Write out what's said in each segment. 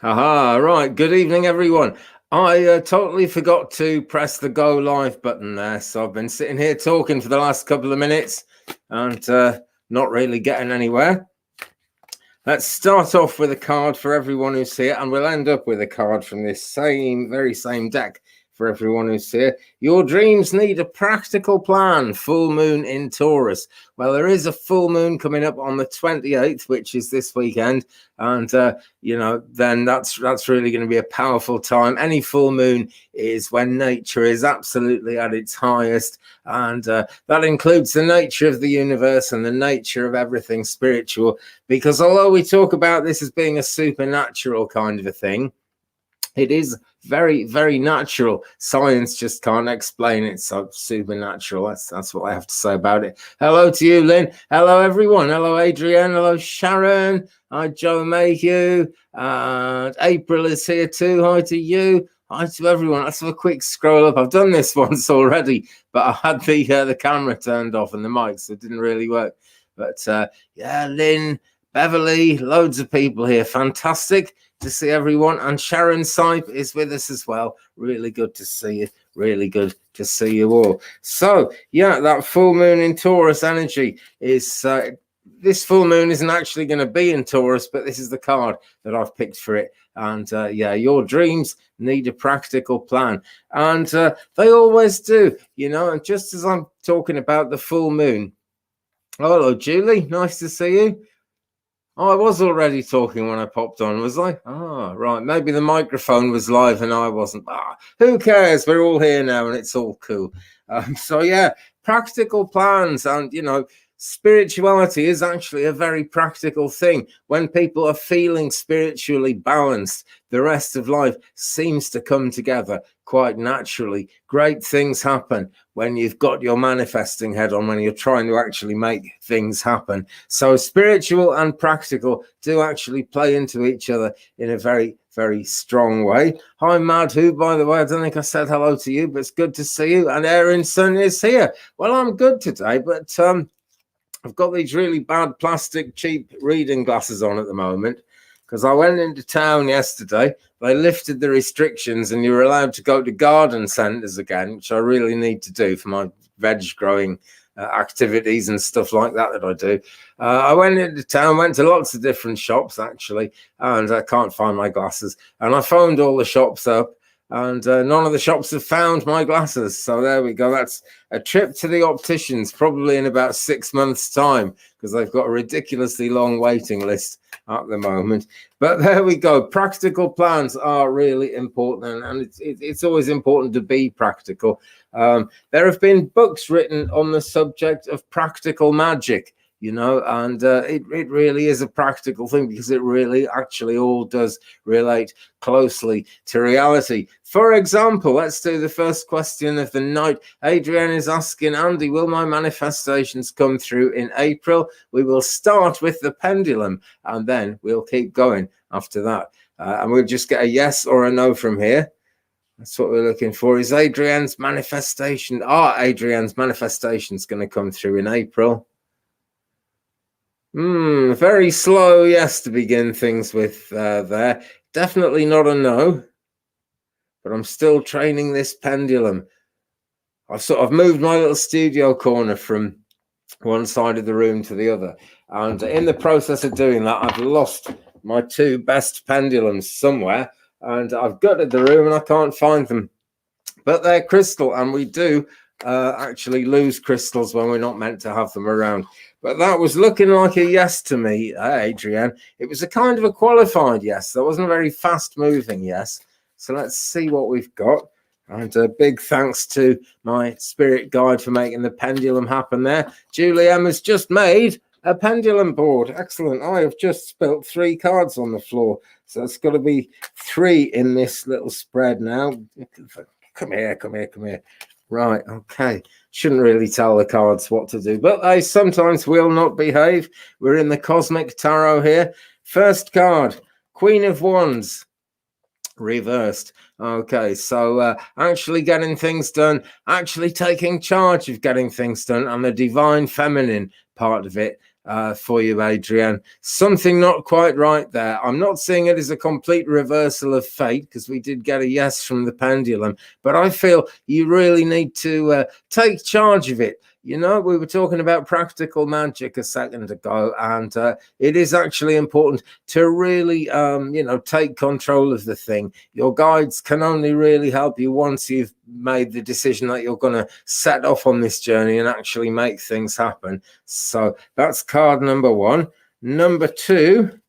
Aha, right. Good evening, everyone. I totally forgot to press the go live button there. So I've been sitting here talking for the last couple of minutes and not really getting anywhere. Let's start off with a card for everyone who's here, and we'll end up with a card from this very same deck for everyone who's here. Your dreams need a practical plan. Full moon in Taurus. Well, there is a full moon coming up on the 28th, which is this weekend, and then that's really going to be a powerful time. Any full moon is when nature is absolutely at its highest, and that includes the nature of the universe and the nature of everything spiritual. Because although we talk about this as being a supernatural kind of a thing, it is very, very natural. Science just can't explain it. So supernatural. That's what I have to say about it. Hello to you, Lynn. Hello, everyone. Hello, Adrienne. Hello, Sharon. Hi, Joe Mayhew. April is here too. Hi to you. Hi to everyone. Let's have a quick scroll up. I've done this once already, but I had the camera turned off and the mic, so it didn't really work. But yeah, Lynn, Beverly, loads of people here. Fantastic to see everyone. And Sharon Sipe is with us as well. Really good to see you. Really good to see you all. So, yeah, that full moon in Taurus energy is... this full moon isn't actually going to be in Taurus, but this is the card that I've picked for it. And yeah, your dreams need a practical plan. And they always do, you know. And just as I'm talking about the full moon... Oh, hello, Julie. Nice to see you. Oh, I was already talking when I popped on, was I? Ah, right. Maybe the microphone was live and I wasn't. Who cares? We're all here now and it's all cool. So, yeah, practical plans and, you know, spirituality is actually a very practical thing. When people are feeling spiritually balanced, the rest of life seems to come together quite naturally. Great things happen when you've got your manifesting head on, when you're trying to actually make things happen. So spiritual and practical do actually play into each other in a very, very strong way. Hi, Mad, who, by the way, I don't think I said hello to you, but it's good to see you. And Aaronson is here. Well, I'm good today, but I've got these really bad plastic cheap reading glasses on at the moment because I went into town yesterday. They lifted the restrictions and you were allowed to go to garden centres again, which I really need to do for my veg growing activities and stuff like that I do. I went into town, went to lots of different shops actually, and I can't find my glasses. And I phoned all the shops up, and none of the shops have found my glasses. So there we go. That's a trip to the opticians, probably in about 6 months' time, because they've got a ridiculously long waiting list at the moment. But there we go. Practical plans are really important, and it's always important to be practical. There have been books written on the subject of practical magic, you know, and it really is a practical thing because it really actually all does relate closely to reality. For example, let's do the first question of the night. Adrienne is asking, Andy, will my manifestations come through in April? We will start with the pendulum and then we'll keep going after that. And we'll just get a yes or a no from here. That's what we're looking for. Is Adrienne's manifestation, Adrienne's manifestation is going to come through in April? Very slow yes to begin things with there. Definitely not a no, but I'm still training this pendulum. I've sort of moved my little studio corner from one side of the room to the other. And in the process of doing that, I've lost my two best pendulums somewhere. And I've gutted the room and I can't find them. But they're crystal, and we do actually lose crystals when we're not meant to have them around. But that was looking like a yes to me, Adrienne. It was a kind of a qualified yes. That wasn't a very fast-moving yes. So let's see what we've got. And a big thanks to my spirit guide for making the pendulum happen there. Julie M has just made a pendulum board. Excellent. I have just spilt 3 cards on the floor. So it's got to be 3 in this little spread now. Come here. Right, okay. Shouldn't really tell the cards what to do, but they sometimes will not behave. We're in the Cosmic Tarot here. First card, Queen of Wands, reversed. Okay, so actually getting things done, actually taking charge of getting things done, and the divine feminine part of it for you, Adrienne. Something not quite right there. I'm not seeing it as a complete reversal of fate, because we did get a yes from the pendulum, but I feel you really need to take charge of it. You know, we were talking about practical magic a second ago, and it is actually important to really, you know, take control of the thing. Your guides can only really help you once you've made the decision that you're going to set off on this journey and actually make things happen. So that's card number one. Number two,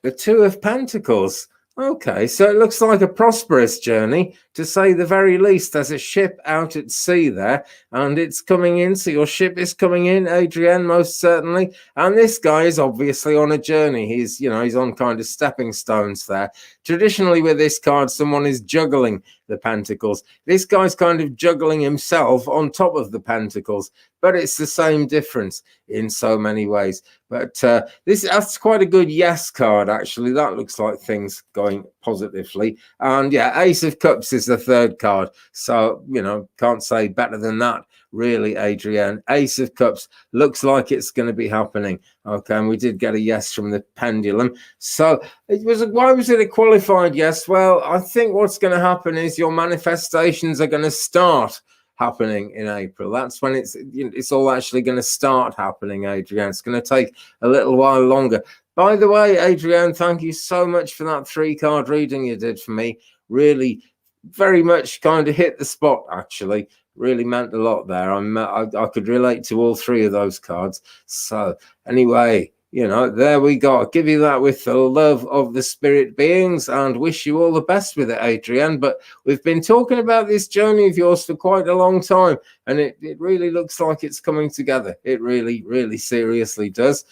the Two of Pentacles. Okay, so it looks like a prosperous journey, to say the very least. There's a ship out at sea there, and it's coming in. So your ship is coming in, Adrienne, most certainly. And this guy is obviously on a journey. He's, you know, he's on kind of stepping stones there. Traditionally, with this card, someone is juggling the Pentacles. This guy's kind of juggling himself on top of the Pentacles, but it's the same difference in so many ways. But that's quite a good yes card, actually. That looks like things going positively. And yeah, Ace of Cups is the third card. So, you know, can't say better than that, really, Adrienne. Ace of Cups looks like it's going to be happening. Okay, and we did get a yes from the pendulum. So why was it a qualified yes? Well, I think what's going to happen is your manifestations are going to start happening in April. That's when it's all actually going to start happening, Adrienne. It's going to take a little while longer. By the way, Adrienne, thank you so much for that 3-card reading you did for me. Really, very much kind of hit the spot, actually. Really meant a lot there. I could relate to all 3 of those cards. So anyway, you know, there we go. I'll give you that with the love of the spirit beings, and wish you all the best with it, Adrienne. But we've been talking about this journey of yours for quite a long time, and it really looks like it's coming together. It really, really seriously does.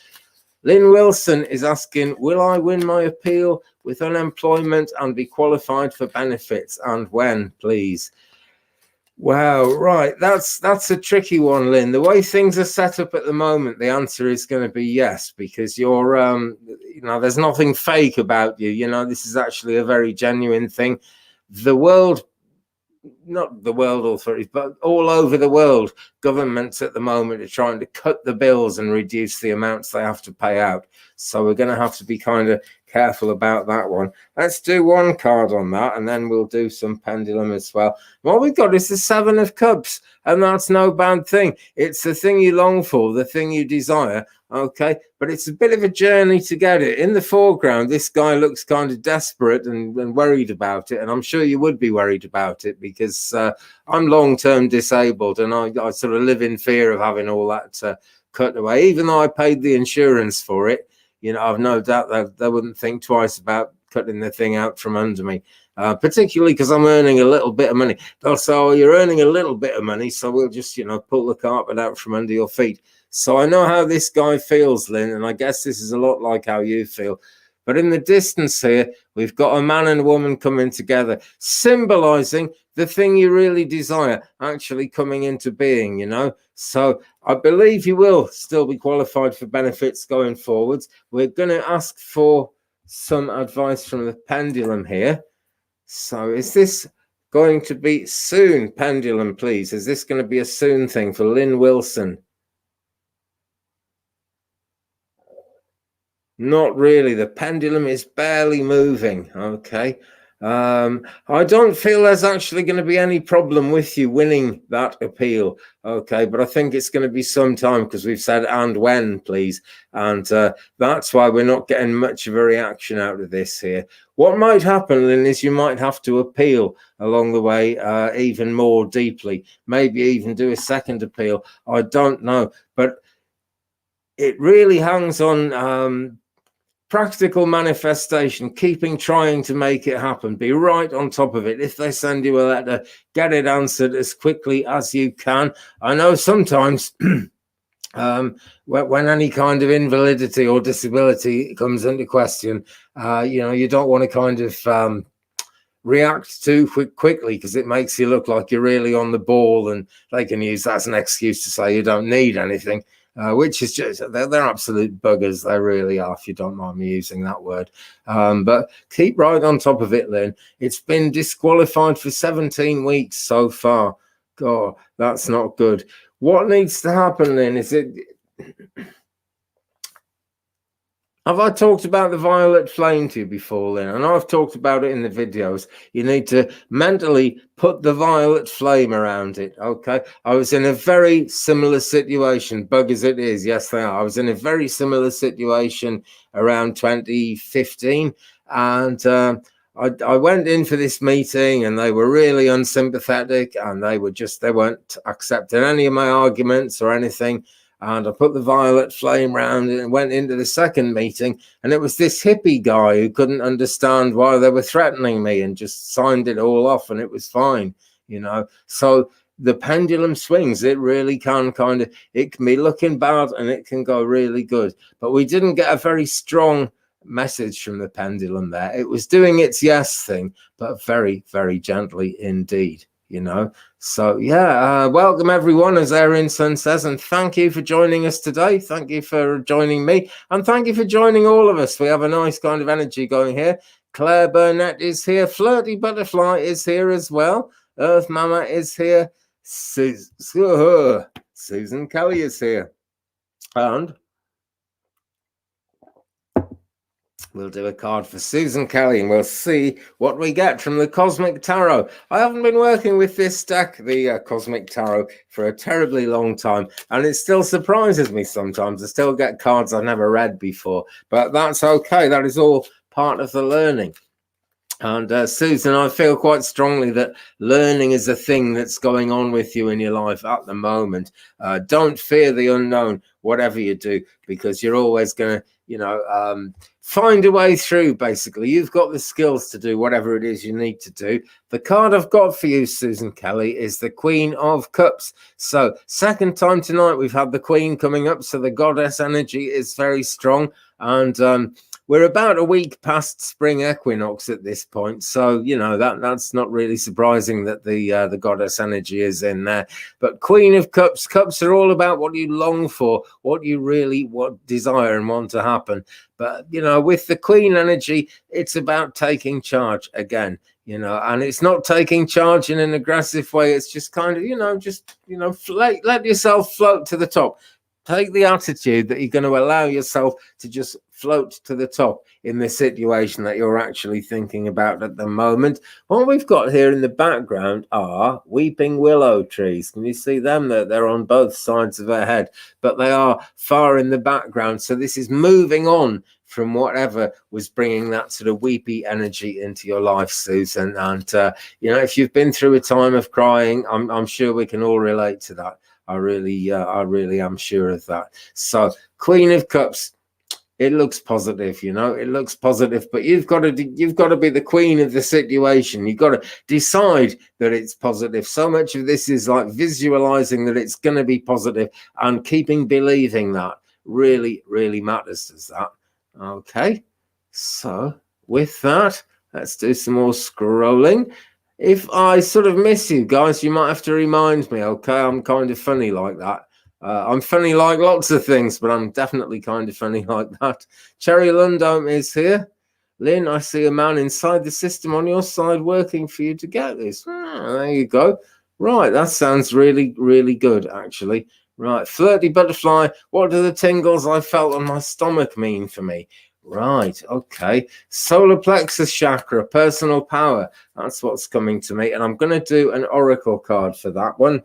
Lynn Wilson is asking, will I win my appeal with unemployment and be qualified for benefits, and when, please? Wow, right. That's a tricky one, Lynn. The way things are set up at the moment, the answer is going to be yes, because you're, you know, there's nothing fake about you. You know, this is actually a very genuine thing. The world, not the world authorities, but all over the world, governments at the moment are trying to cut the bills and reduce the amounts they have to pay out. So we're going to have to be kind of careful about that one. Let's do 1 card on that, and then we'll do some pendulum as well. What we've got is the 7 of Cups, and that's no bad thing. It's the thing you long for, the thing you desire. Okay, but it's a bit of a journey to get it. In the foreground, this guy looks kind of desperate and worried about it, and I'm sure you would be worried about it, because I'm long-term disabled, and I sort of live in fear of having all that cut away. Even though I paid the insurance for it, you know, I've no doubt that they wouldn't think twice about cutting the thing out from under me, particularly because I'm earning a little bit of money. They'll say, oh, you're earning a little bit of money, so we'll just, you know, pull the carpet out from under your feet. So I know how this guy feels, Lynn, and I guess this is a lot like how you feel. But in the distance here, we've got a man and a woman coming together, symbolizing the thing you really desire actually coming into being, you know. So I believe you will still be qualified for benefits going forwards. We're going to ask for some advice from the pendulum here. So is this going to be soon, pendulum, please? Is this going to be a soon thing for Lynn Wilson? Not really. The pendulum is barely moving. Okay. I don't feel there's actually going to be any problem with you winning that appeal. Okay. But I think it's going to be some time, because we've said, and when, please. And that's why we're not getting much of a reaction out of this here. What might happen, Lynn, is you might have to appeal along the way even more deeply, maybe even do a second appeal. I don't know. But it really hangs on practical manifestation, trying to make it happen. Be right on top of it. If they send you a letter, get it answered as quickly as you can. I know sometimes when any kind of invalidity or disability comes into question, you know, you don't want to kind of react too quickly, because it makes you look like you're really on the ball, and they can use that as an excuse to say you don't need anything. Which is just, they're absolute buggers. They really are, if you don't mind me using that word. But keep right on top of it, Lynn. It's been disqualified for 17 weeks so far. God, that's not good. What needs to happen, Lynn, is Have I talked about the violet flame to you before, Lynn? And I've talked about it in the videos. You need to mentally put the violet flame around it, okay? I was in a very similar situation, bug as it is. Yes, they are. I was in a very similar situation around 2015. And I went in for this meeting and they were really unsympathetic and they weren't accepting any of my arguments or anything. And I put the violet flame round it and went into the second meeting. And it was this hippie guy who couldn't understand why they were threatening me and just signed it all off and it was fine, you know. So the pendulum swings. It really can it can be looking bad and it can go really good. But we didn't get a very strong message from the pendulum there. It was doing its yes thing, but very, very gently indeed, you know. So yeah, welcome everyone, as Erin Sun says, and thank you for joining us today. Thank you for joining me, and thank you for joining all of us. We have a nice kind of energy going here. Claire Burnett is here. Flirty Butterfly is here as well. Earth Mama is here. Susan Kelly is here. And we'll do a card for Susan Kelly and we'll see what we get from the Cosmic Tarot. I haven't been working with this deck, the Cosmic Tarot, for a terribly long time. And it still surprises me sometimes. I still get cards I've never read before. But that's okay. That is all part of the learning. And Susan, I feel quite strongly that learning is a thing that's going on with you in your life at the moment. Don't fear the unknown, whatever you do, because you're always going to, find a way through, basically. You've got the skills to do whatever it is you need to do. The card I've got for you, Susan Kelly, is the Queen of Cups. So second time tonight, we've had the Queen coming up. So the goddess energy is very strong. And we're about a week past spring equinox at this point, so that's not really surprising that the goddess energy is in there. But Queen of Cups, cups are all about what you long for, what you really desire and want to happen. But with the Queen energy, it's about taking charge again. And it's not taking charge in an aggressive way. It's just kind of, let yourself float to the top. Take the attitude that you're going to allow yourself to just float to the top in the situation that you're actually thinking about at the moment. What we've got here in the background are weeping willow trees. Can you see them? They're on both sides of her head, but they are far in the background. So this is moving on from whatever was bringing that sort of weepy energy into your life, Susan. And, if you've been through a time of crying, I'm sure we can all relate to that. I really am sure of that. So Queen of Cups, it looks positive, it looks positive, but you've got to be the queen of the situation. You've got to decide that it's positive. So much of this is like visualizing that it's going to be positive and believing that really, really matters, does that? Okay. So with that, let's do some more scrolling. If I sort of miss you guys, you might have to remind me, okay? I'm kind of funny like that. I'm funny like lots of things, but I'm definitely kind of funny like that. Cherry Lundome is here. Lynn, I see a man inside the system on your side working for you to get this. There you go. Right, that sounds really, really good, actually. Right, Flirty Butterfly, what do the tingles I felt on my stomach mean for me? Right, okay. Solar plexus chakra, personal power. That's what's coming to me. And I'm going to do an oracle card for that one.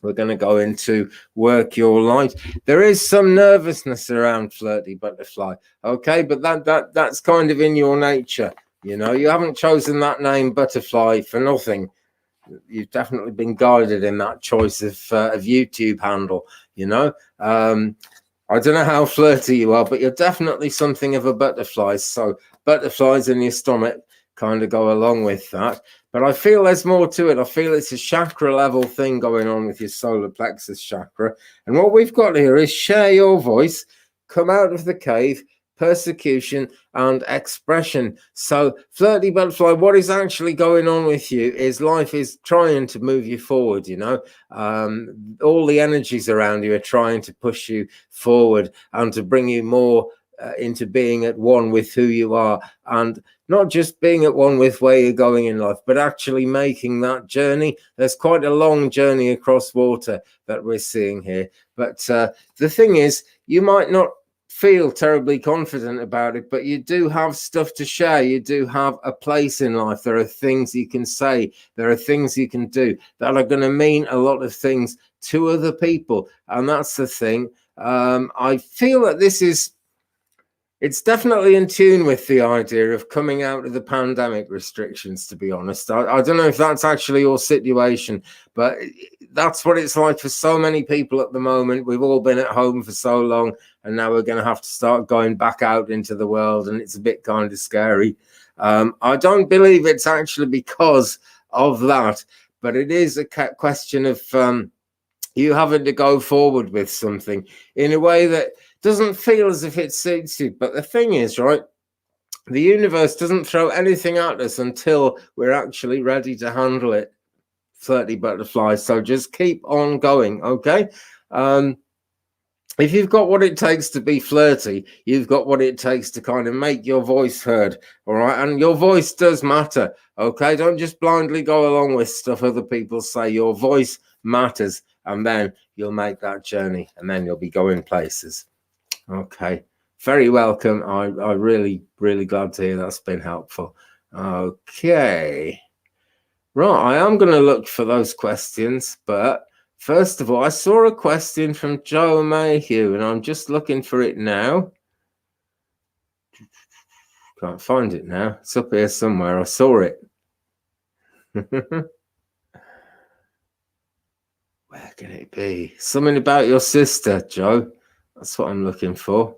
We're going to go into work your light. There is some nervousness around Flirty Butterfly, okay? But that's kind of in your nature. You haven't chosen that name Butterfly for nothing. You've definitely been guided in that choice of YouTube handle, I don't know how flirty you are, but you're definitely something of a butterfly. So butterflies in your stomach kind of go along with that. But I feel there's more to it. I feel it's a chakra level thing going on with your solar plexus chakra. And what we've got here is share your voice, come out of the cave, persecution and expression. So Flirty Butterfly, what is actually going on with you is life is trying to move you forward. All the energies around you are trying to push you forward and to bring you more into being at one with who you are, and not just being at one with where you're going in life, but actually making that journey. There's quite a long journey across water that we're seeing here, but the thing is, you might not feel terribly confident about it, but you do have stuff to share. You do have a place in life. There are things you can say. There are things you can do that are going to mean a lot of things to other people. And that's the thing. I feel that it's definitely in tune with the idea of coming out of the pandemic restrictions, to be honest. I don't know if that's actually your situation, but that's what it's like for so many people at the moment. We've all been at home for so long, and now we're going to have to start going back out into the world, and it's a bit kind of scary. I don't believe it's actually because of that, but it is a question of you having to go forward with something in a way that doesn't feel as if it suits you. But the thing is, right, the universe doesn't throw anything at us until we're actually ready to handle it. Flirty butterflies. So just keep on going, okay? If you've got what it takes to be flirty, you've got what it takes to kind of make your voice heard, all right? And your voice does matter, okay? Don't just blindly go along with stuff other people say. Your voice matters, and then you'll make that journey, and then you'll be going places. Okay, very welcome. I'm really, really glad to hear that's been helpful. Okay, right, I am going to look for those questions, but first of all, I saw a question from Joe Mayhew, and I'm just looking for it now. Can't find it now. It's up here somewhere. I saw it. Where can it be? Something about your sister, Joe. That's what I'm looking for.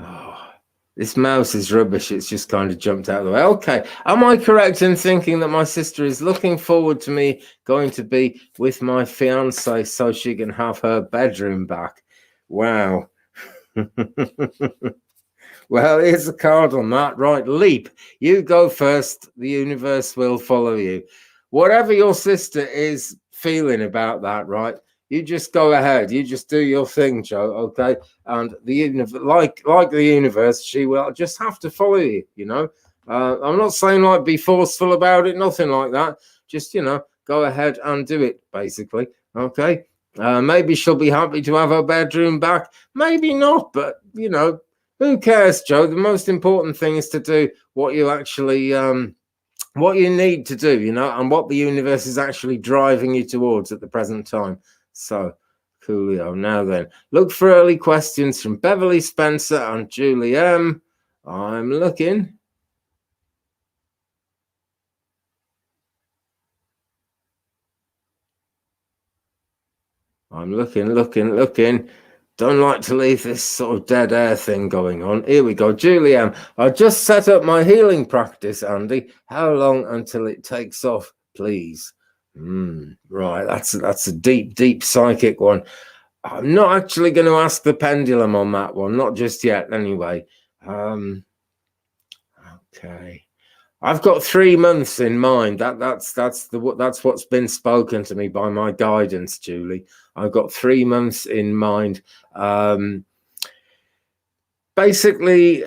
Oh, this mouse is rubbish. It's just kind of jumped out of the way. Okay. Am I correct in thinking that my sister is looking forward to me going to be with my fiance so she can have her bedroom back? Wow. Well, here's a card on that. Right, Leap. You go first. The universe will follow you. Whatever your sister is feeling about that, right? You just go ahead. You just do your thing, Joe. Okay, and the universe, like the universe, she will just have to follow you. You know, I'm not saying like be forceful about it, nothing like that. Just go ahead and do it. Basically, okay. Maybe she'll be happy to have her bedroom back. Maybe not, but who cares, Joe? The most important thing is to do what you actually what you need to do, and what the universe is actually driving you towards at the present time. So, coolio. Now then, look for early questions from Beverly, Spencer, and Julie M. I'm looking. I'm looking. Don't like to leave this sort of dead air thing going on. Here we go. Julie M. I just set up my healing practice, Andy. How long until it takes off, please? Right, that's a deep psychic one. I'm not actually going to ask the pendulum on that one, not just yet. Anyway, okay. I've got 3 months in mind. That's what's been spoken to me by my guidance, Julie. I've got 3 months in mind. Basically,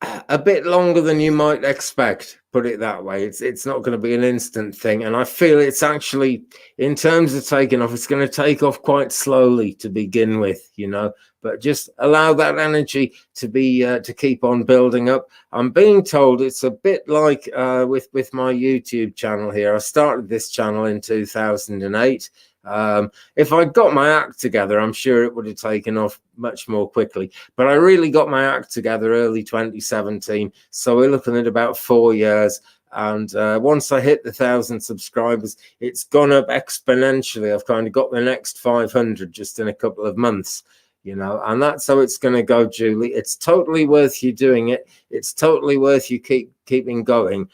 a bit longer than you might expect. Put it that way. It's not going to be an instant thing, and I feel it's actually, in terms of taking off, it's going to take off quite slowly to begin with. But just allow that energy to be to keep on building up. I'm being told it's a bit like with my YouTube channel here. I started this channel in 2008. If I got my act together, I'm sure it would have taken off much more quickly. But I really got my act together early 2017. So we're looking at about 4 years. And once I hit the 1,000 subscribers, it's gone up exponentially. I've kind of got the next 500 just in a couple of months. And that's how it's going to go, Julie. It's totally worth you doing it. It's totally worth you keeping going.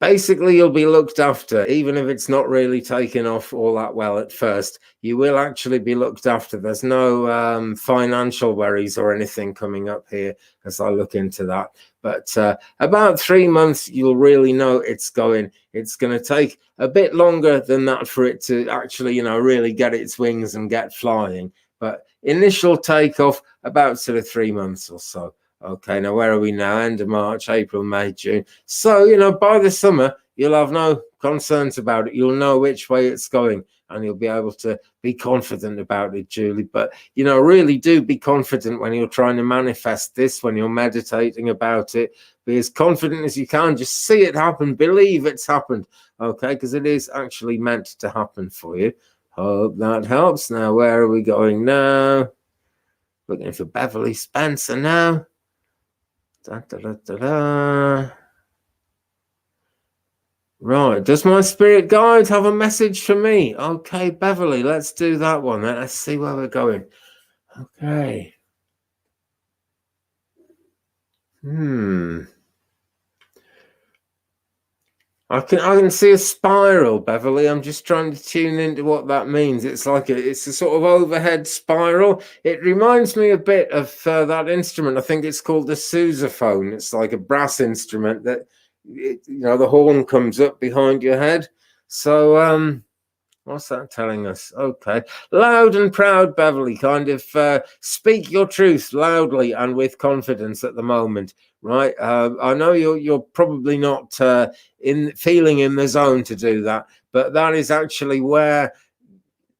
Basically, you'll be looked after, even if it's not really taken off all that well at first. You will actually be looked after. There's no financial worries or anything coming up here as I look into that. But about 3 months, you'll really know it's going. It's going to take a bit longer than that for it to actually, really get its wings and get flying. But initial takeoff, about sort of 3 months or so. Okay, now where are we now? End of March, April, May, June. So, by the summer, you'll have no concerns about it. You'll know which way it's going. and you'll be able to be confident about it, Julie. But, you know, really do be confident when you're trying to manifest this, when you're meditating about it. Be as confident as you can. Just see it happen. Believe it's happened, okay? Because it is actually meant to happen for you. Hope that helps. Now, where are we going now? Looking for Beverly Spencer now. Da, da, da, da, da. Right, does my spirit guide have a message for me? Okay, Beverly, let's do that one. Let's see where we're going. Okay. I can see a spiral, Beverly. I'm just trying to tune into what that means. It's like it's a sort of overhead spiral. It reminds me a bit of that instrument. I think it's called the sousaphone. It's like a brass instrument that you know, the horn comes up behind your head. So what's that telling us? Okay. Loud and proud, Beverly. Kind of speak your truth loudly and with confidence at the moment, right? I know you're probably not feeling in the zone to do that, but that is actually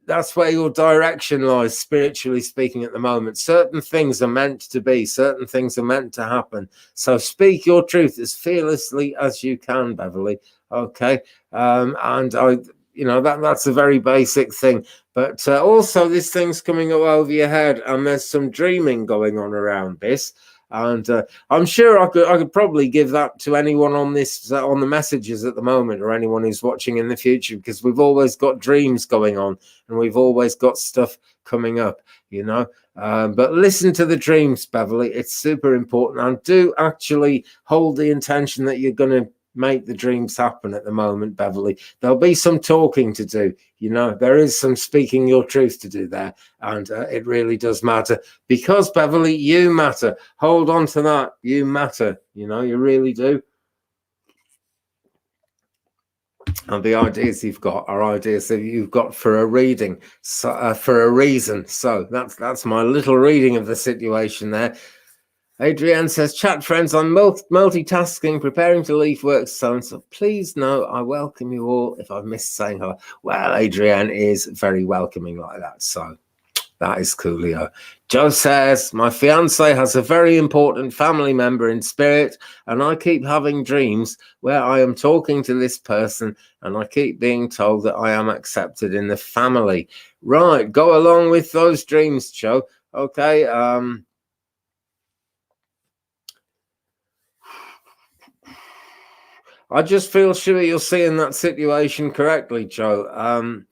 that's where your direction lies, spiritually speaking, at the moment. Certain things are meant to be, certain things are meant to happen. So speak your truth as fearlessly as you can, Beverly. Okay. You know, that's a very basic thing. But also this thing's coming up over your head, and there's some dreaming going on around this. And I'm sure I could probably give that to anyone on this on the messages at the moment, or anyone who's watching in the future, because we've always got dreams going on, and we've always got stuff coming up, you know. But listen to the dreams, Beverly. It's super important, and do actually hold the intention that you're going to make the dreams happen at the moment, Beverly. There'll be some talking to do, you know. There is some speaking your truth to do there, and it really does matter, because Beverly, you matter. Hold on to that. You matter, you know, you really do. And the ideas you've got are ideas that you've got for a reading, so, for a reason. So that's my little reading of the situation there. Adrienne says, chat friends, I'm multitasking, preparing to leave work soon, so please know I welcome you all. If I've missed saying hello, well, Adrienne is very welcoming like that, so that is coolio. Joe says, my fiance has a very important family member in spirit, and I keep having dreams where I am talking to this person, and I keep being told that I am accepted in the family. Right, go along with those dreams, Joe. Okay, I just feel sure you're seeing that situation correctly, Joe.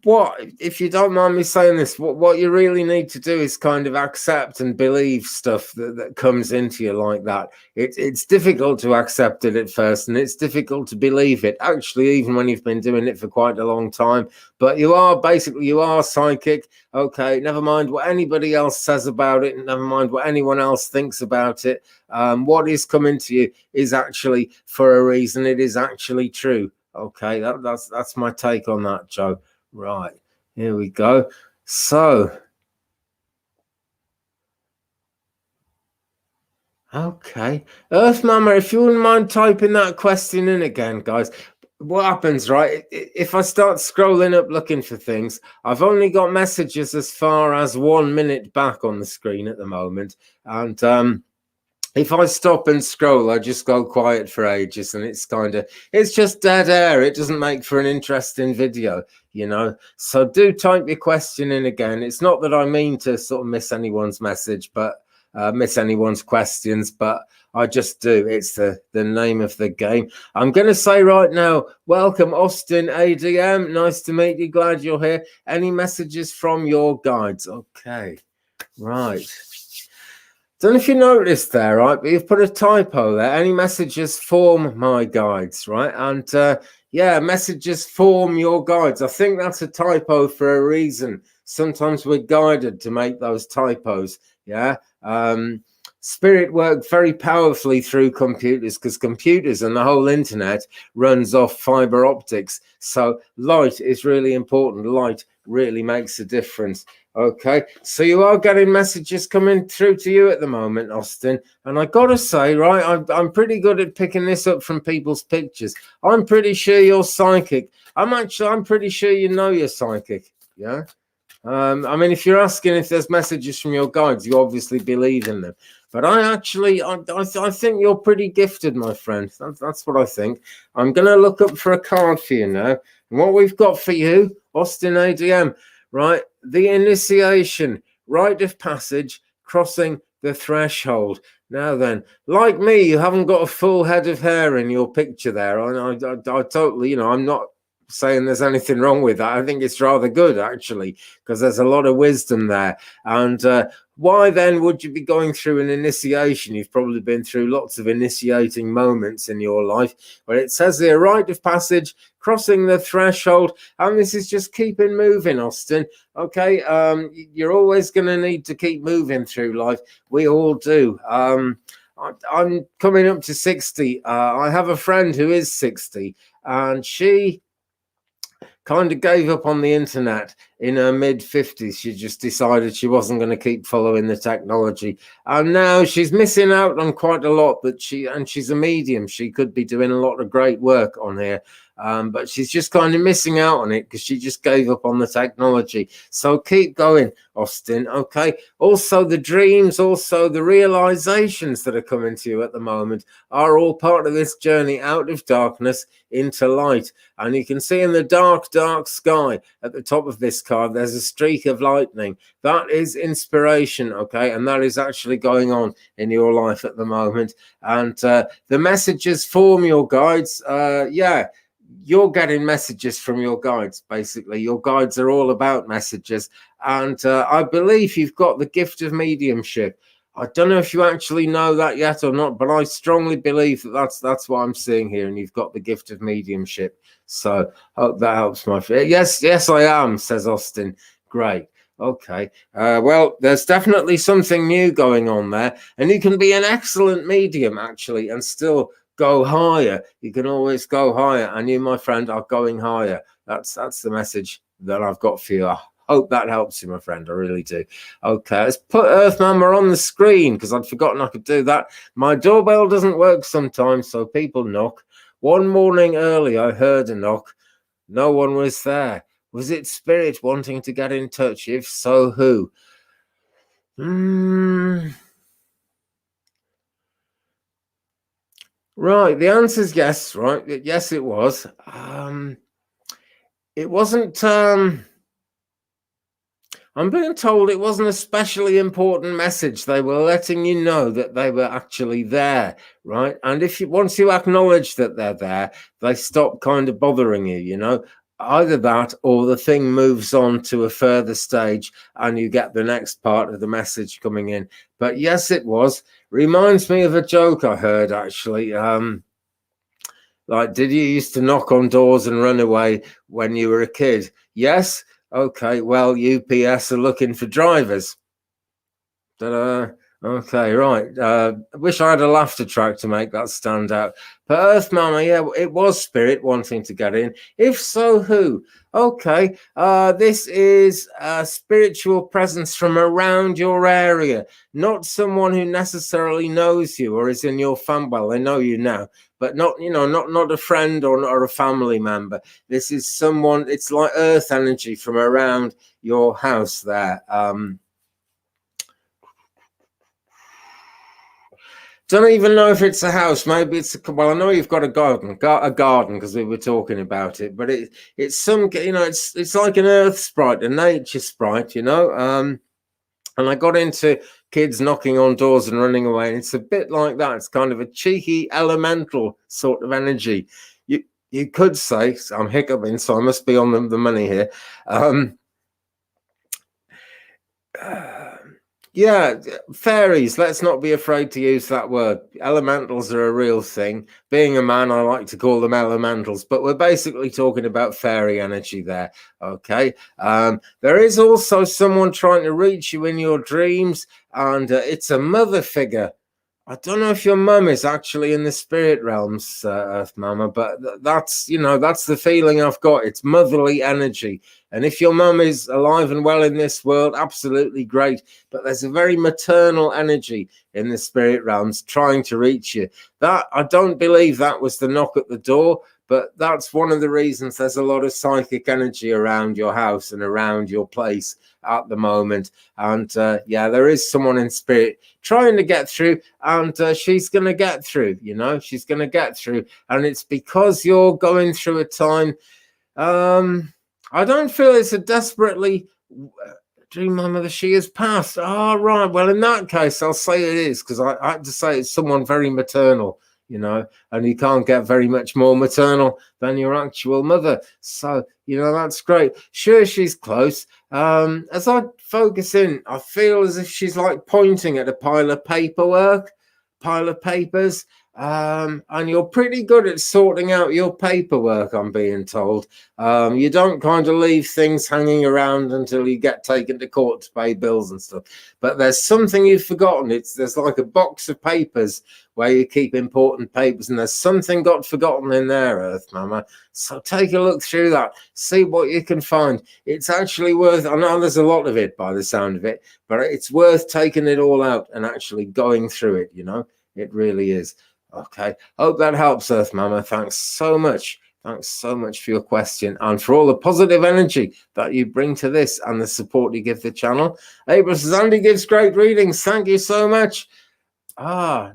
What, if you don't mind me saying this, what you really need to do is kind of accept and believe stuff that comes into you like that. It's difficult to accept it at first, and it's difficult to believe it, actually, even when you've been doing it for quite a long time. But you are psychic. Okay, never mind what anybody else says about it, and never mind what anyone else thinks about it. What is coming to you is actually for a reason. It is actually true. Okay, that's my take on that, Joe. Right, here we go. So, okay. Earth Mama, if you wouldn't mind typing that question in again, guys. What happens, right? If I start scrolling up looking for things, I've only got messages as far as 1 minute back on the screen at the moment. And if I stop and scroll, I just go quiet for ages, and it's just dead air. It doesn't make for an interesting video, you know. So do type your question in again. It's not that I mean to sort of miss anyone's message, but miss anyone's questions, but I just do. It's the name of the game. I'm going to say right now, welcome, Austin ADM. Nice to meet you. Glad you're here. Any messages from your guides? Okay, right. Don't know if you noticed there, right? But you've put a typo there. Any messages form my guides, right? And yeah, messages form your guides. I think that's a typo for a reason. Sometimes we're guided to make those typos. Yeah. Spirit work very powerfully through computers, because computers and the whole internet runs off fiber optics. So light is really important. Light really makes a difference. Okay, so you are getting messages coming through to you at the moment, Austin. And I gotta say, right, I'm pretty good at picking this up from people's pictures. I'm pretty sure you're psychic. I'm pretty sure you know you're psychic. Yeah. I mean, if you're asking if there's messages from your guides, you obviously believe in them. But I think you're pretty gifted, my friend. That's what I think. I'm going to look up for a card for you now. And what we've got for you, Austin ADM, right? The initiation, rite of passage, crossing the threshold. Now then, like me, you haven't got a full head of hair in your picture there. I totally, I'm not saying there's anything wrong with that. I think it's rather good, actually, because there's a lot of wisdom there. And why then would you be going through an initiation? You've probably been through lots of initiating moments in your life. But it says here, rite of passage, crossing the threshold, and this is just keeping moving, Austin. Okay, you're always going to need to keep moving through life. We all do. I'm coming up to 60. I have a friend who is 60, and she kind of gave up on the internet in her mid-50s. She just decided she wasn't going to keep following the technology, and now she's missing out on quite a lot. But she's a medium. She could be doing a lot of great work on here, but she's just kind of missing out on it because she just gave up on the technology. So keep going, Austin. Okay. Also, the dreams, also the realizations that are coming to you at the moment are all part of this journey out of darkness into light. And you can see in the dark sky at the top of this card, there's a streak of lightning. That is inspiration, okay? And that is actually going on in your life at the moment. And the messages form your guides. You're getting messages from your guides, basically. Your guides are all about messages. And I believe you've got the gift of mediumship. I don't know if you actually know that yet or not, but I strongly believe that's what I'm seeing here, and you've got the gift of mediumship. So hope that helps, my friend. Yes, I am, says Austin. Great. Okay. Well, there's definitely something new going on there, and you can be an excellent medium, actually, and still go higher. You can always go higher, and you, my friend, are going higher. That's the message that I've got for you. I hope that helps you, my friend. I really do. Okay, let's put Earth Mama on the screen because I'd forgotten I could do that. My doorbell doesn't work sometimes, so people knock. One morning early, I heard a knock. No one was there. Was it spirit wanting to get in touch? If so, who? Right, the answer is yes, right? Yes, it was. It wasn't, I'm being told it wasn't a specially important message. They were letting you know that they were actually there, right? And once you acknowledge that they're there, they stop kind of bothering you, Either that or the thing moves on to a further stage and you get the next part of the message coming in. But yes, it was. Reminds me of a joke I heard, actually. Like, did you used to knock on doors and run away when you were a kid? Yes. Okay. Well, UPS are looking for drivers. Okay, right. I wish I had a laughter track to make that stand out. But Earth Mama, yeah, it was spirit wanting to get in. If so, who? Okay, this is a spiritual presence from around your area, not someone who necessarily knows you or is in your family. Well, they know you now, but not a friend or a family member. This is someone. It's like earth energy from around your house there. Don't even know if it's a house. Maybe it's well. I know you've got a garden because we were talking about it. But it's some it's like an earth sprite, a nature sprite, And I got into kids knocking on doors and running away, and it's a bit like that. It's kind of a cheeky elemental sort of energy. You could say, I'm hiccuping, so I must be on the money here. Yeah, fairies. Let's not be afraid to use that word. Elementals are a real thing. Being a man, I like to call them elementals, but we're basically talking about fairy energy there. Okay. There is also someone trying to reach you in your dreams, and it's a mother figure. I don't know if your mum is actually in the spirit realms, Earth Mama, but that's, you know, that's the feeling I've got. It's motherly energy. And if your mum is alive and well in this world, absolutely great. But there's a very maternal energy in the spirit realms trying to reach you. That, I don't believe that was the knock at the door, but that's one of the reasons there's a lot of psychic energy around your house and around your place at the moment. And yeah, there is someone in spirit trying to get through, and she's going to get through, you know, she's going to get through. And it's because you're going through a time. I don't feel it's a desperately dream my mother, she has passed. Oh, right. Well, in that case, I'll say it is, because I had to say it's someone very maternal, you know, and you can't get very much more maternal than your actual mother. So, you know, that's great. Sure, she's close. As I focus in, I feel as if she's like pointing at a pile of paperwork, pile of papers. And you're pretty good at sorting out your paperwork, I'm being told. You don't kind of leave things hanging around until you get taken to court to pay bills and stuff. But there's something you've forgotten. There's like a box of papers where you keep important papers, and there's something got forgotten in there, Earth Mama. So take a look through that, see what you can find. It's actually worth, I know there's a lot of it by the sound of it, but it's worth taking it all out and actually going through it, you know. It really is. Okay, hope that helps, Earth Mama. Thanks so much. Thanks so much for your question and for all the positive energy that you bring to this and the support you give the channel. April says, Andy gives great readings. Thank you so much.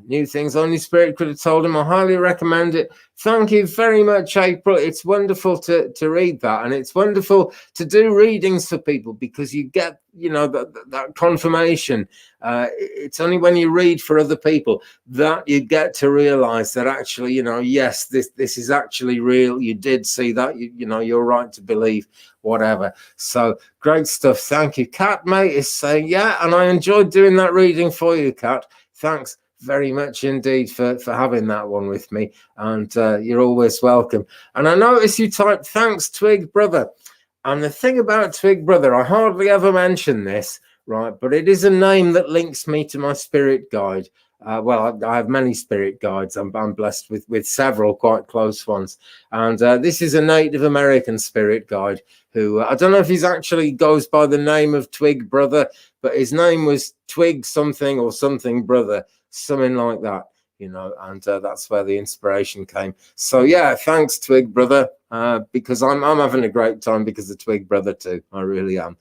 New things only spirit could have told him. I highly recommend it. Thank you very much, April. It's wonderful to read that, and it's wonderful to do readings for people because you get, you know, that confirmation. It's only when you read for other people that you get to realize that actually, you know, yes, this is actually real. You did see that. You know, you're right to believe whatever. So great stuff. Thank you. Cat Mate is saying, yeah, and I enjoyed doing that reading for you, Cat. Thanks very much indeed for having that one with me, and you're always welcome. And I notice you typed thanks Twig Brother, and the thing about Twig Brother, I hardly ever mention this, right, but it is a name that links me to my spirit guide. Well, I have many spirit guides. I'm blessed with several quite close ones, and this is a Native American spirit guide who I don't know if he's actually goes by the name of Twig Brother, but his name was Twig something or something Brother, something like that, you know, and that's where the inspiration came. So yeah, thanks Twig Brother, because I'm having a great time because of Twig Brother too. I really am.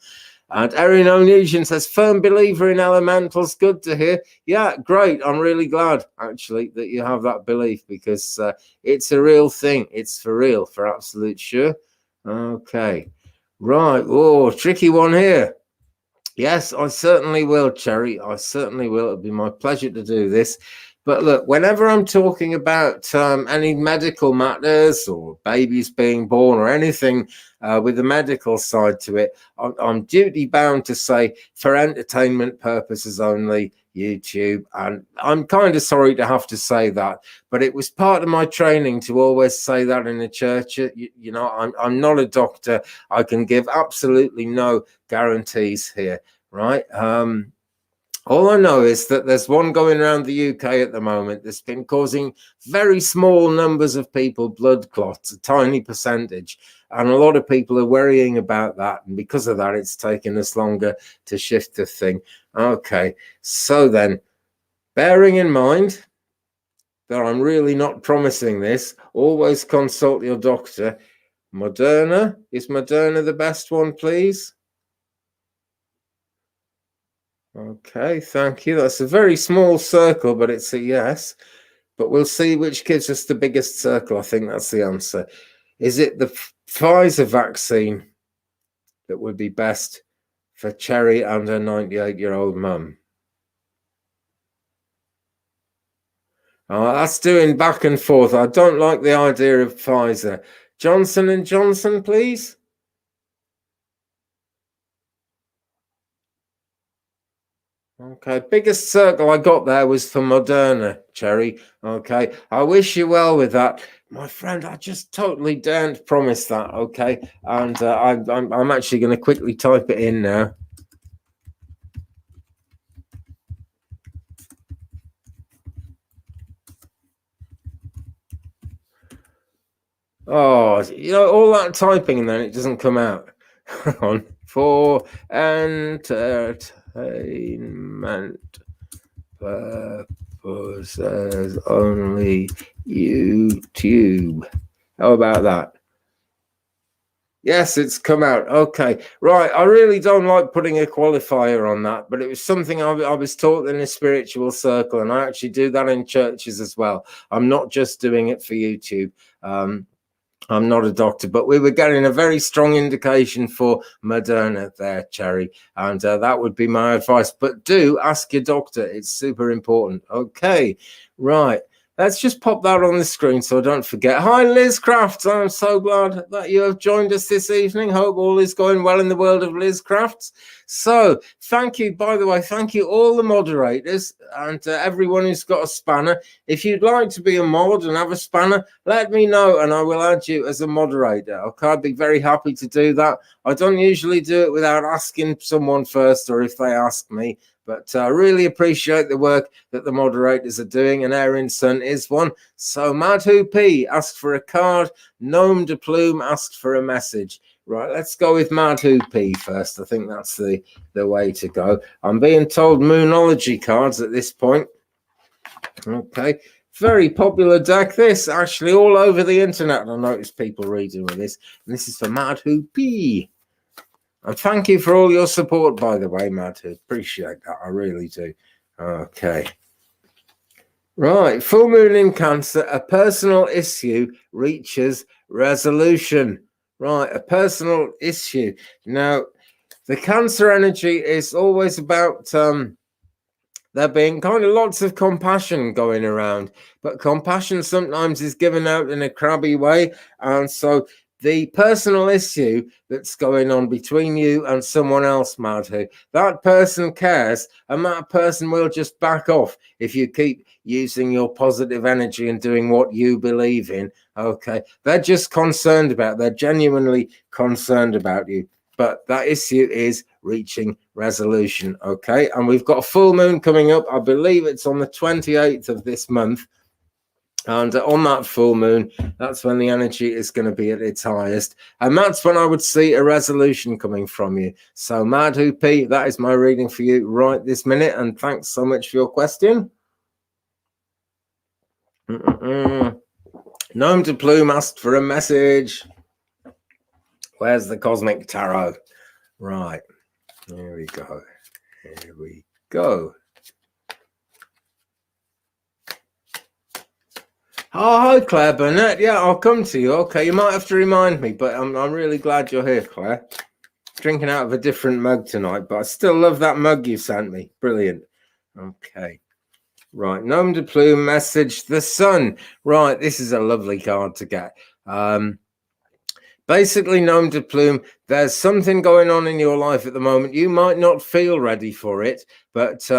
And Erin O'Neill says, firm believer in elementals. Good to hear. Yeah, great. I'm really glad, actually, that you have that belief because it's a real thing. It's for real, for absolute sure. Okay. Right. Oh, tricky one here. Yes, I certainly will, Cherry. I certainly will. It'll be my pleasure to do this. But look, whenever I'm talking about any medical matters or babies being born or anything with the medical side to it, I'm duty bound to say for entertainment purposes only, YouTube. And I'm kind of sorry to have to say that, but it was part of my training to always say that in the church. You know, I'm not a doctor. I can give absolutely no guarantees here, right? All I know is that there's one going around the UK at the moment that's been causing very small numbers of people blood clots, a tiny percentage. And a lot of people are worrying about that. And because of that, it's taken us longer to shift the thing. Okay, so then, bearing in mind that I'm really not promising this, always consult your doctor. Moderna, is Moderna the best one, please? Okay, thank you. That's a very small circle, but it's a yes. But we'll see which gives us the biggest circle. I think that's the answer. Is it the Pfizer vaccine that would be best for Cherry and her 98-year-old mum? Oh, that's doing back and forth. I don't like the idea of Pfizer. Johnson & Johnson, please. Okay, biggest circle I got there was for Moderna, Cherry. Okay, I wish you well with that, my friend. I just totally daren't promise that. Okay, and I'm actually going to quickly type it in now. Oh, you know, all that typing and then it doesn't come out. On for entertainment purposes only. YouTube. How about that? Yes, it's come out. Okay, right. I really don't like putting a qualifier on that, but it was something I was taught in a spiritual circle, and I actually do that in churches as well. I'm not just doing it for YouTube. I'm not a doctor, but we were getting a very strong indication for Moderna there, Cherry, and that would be my advice. But do ask your doctor. It's super important. Okay, right. Let's just pop that on the screen so I don't forget. Hi, Liz Crafts. I'm so glad that you have joined us this evening. Hope all is going well in the world of Liz Crafts. So thank you, by the way, thank you all the moderators and everyone who's got a spanner. If you'd like to be a mod and have a spanner, let me know and I will add you as a moderator. Okay, I'd be very happy to do that. I don't usually do it without asking someone first or if they ask me. But I really appreciate the work that the moderators are doing, and Erin's son is one. So Madhu P asked for a card, Gnome de Plume asked for a message. Right, let's go with Madhu P first. I think that's the way to go. I'm being told Moonology cards at this point. Okay, very popular deck. This actually all over the internet. I noticed people reading with this. And this is for Madhu P. And thank you for all your support, by the way, Madhu. Appreciate that. I really do. Okay. Right. Full moon in Cancer. A personal issue reaches resolution. Right. A personal issue. Now, the Cancer energy is always about there being kind of lots of compassion going around. But compassion sometimes is given out in a crabby way. And so the personal issue that's going on between you and someone else, Madhu, that person cares and that person will just back off if you keep using your positive energy and doing what you believe in. Okay, they're just concerned about, they're genuinely concerned about you. But that issue is reaching resolution. Okay, and we've got a full moon coming up. I believe it's on the 28th of this month. And on that full moon, that's when the energy is going to be at its highest. And that's when I would see a resolution coming from you. So Madhu P, that is my reading for you right this minute. And thanks so much for your question. Gnome de Plume asked for a message. Where's the Cosmic Tarot? Right. Here we go. Here we go. Oh, hi, Claire Burnett. Yeah, I'll come to you. Okay, you might have to remind me, but I'm really glad you're here, Claire. Drinking out of a different mug tonight, but I still love that mug you sent me. Brilliant. Okay. Right, Gnome de Plume message, the sun. Right, this is a lovely card to get. Basically, Gnome de Plume, there's something going on in your life at the moment. You might not feel ready for it, but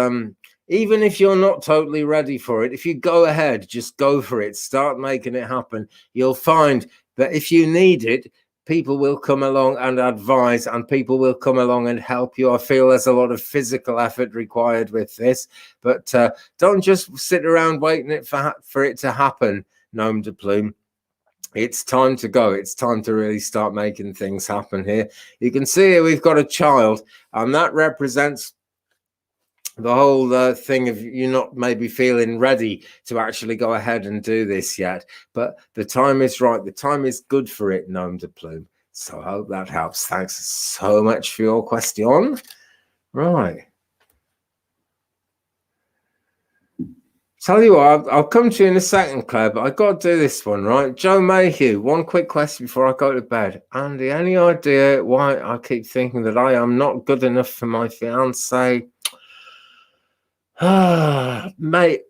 even if you're not totally ready for it, if you go ahead, just go for it, start making it happen, you'll find that if you need it, people will come along and advise and people will come along and help you. I feel there's a lot of physical effort required with this, but don't just sit around waiting for it to happen, Gnome de Plume. It's time to go. It's time to really start making things happen here. You can see here we've got a child, and that represents the whole thing of you not maybe feeling ready to actually go ahead and do this yet. But the time is right. The time is good for it, Gnome de Plume. So I hope that helps. Thanks so much for your question. Right. Tell you what, I'll come to you in a second, Claire, but I've got to do this one, right? Joe Mayhew, one quick question before I go to bed. Andy, any idea why I keep thinking that I am not good enough for my fiancé? Mate,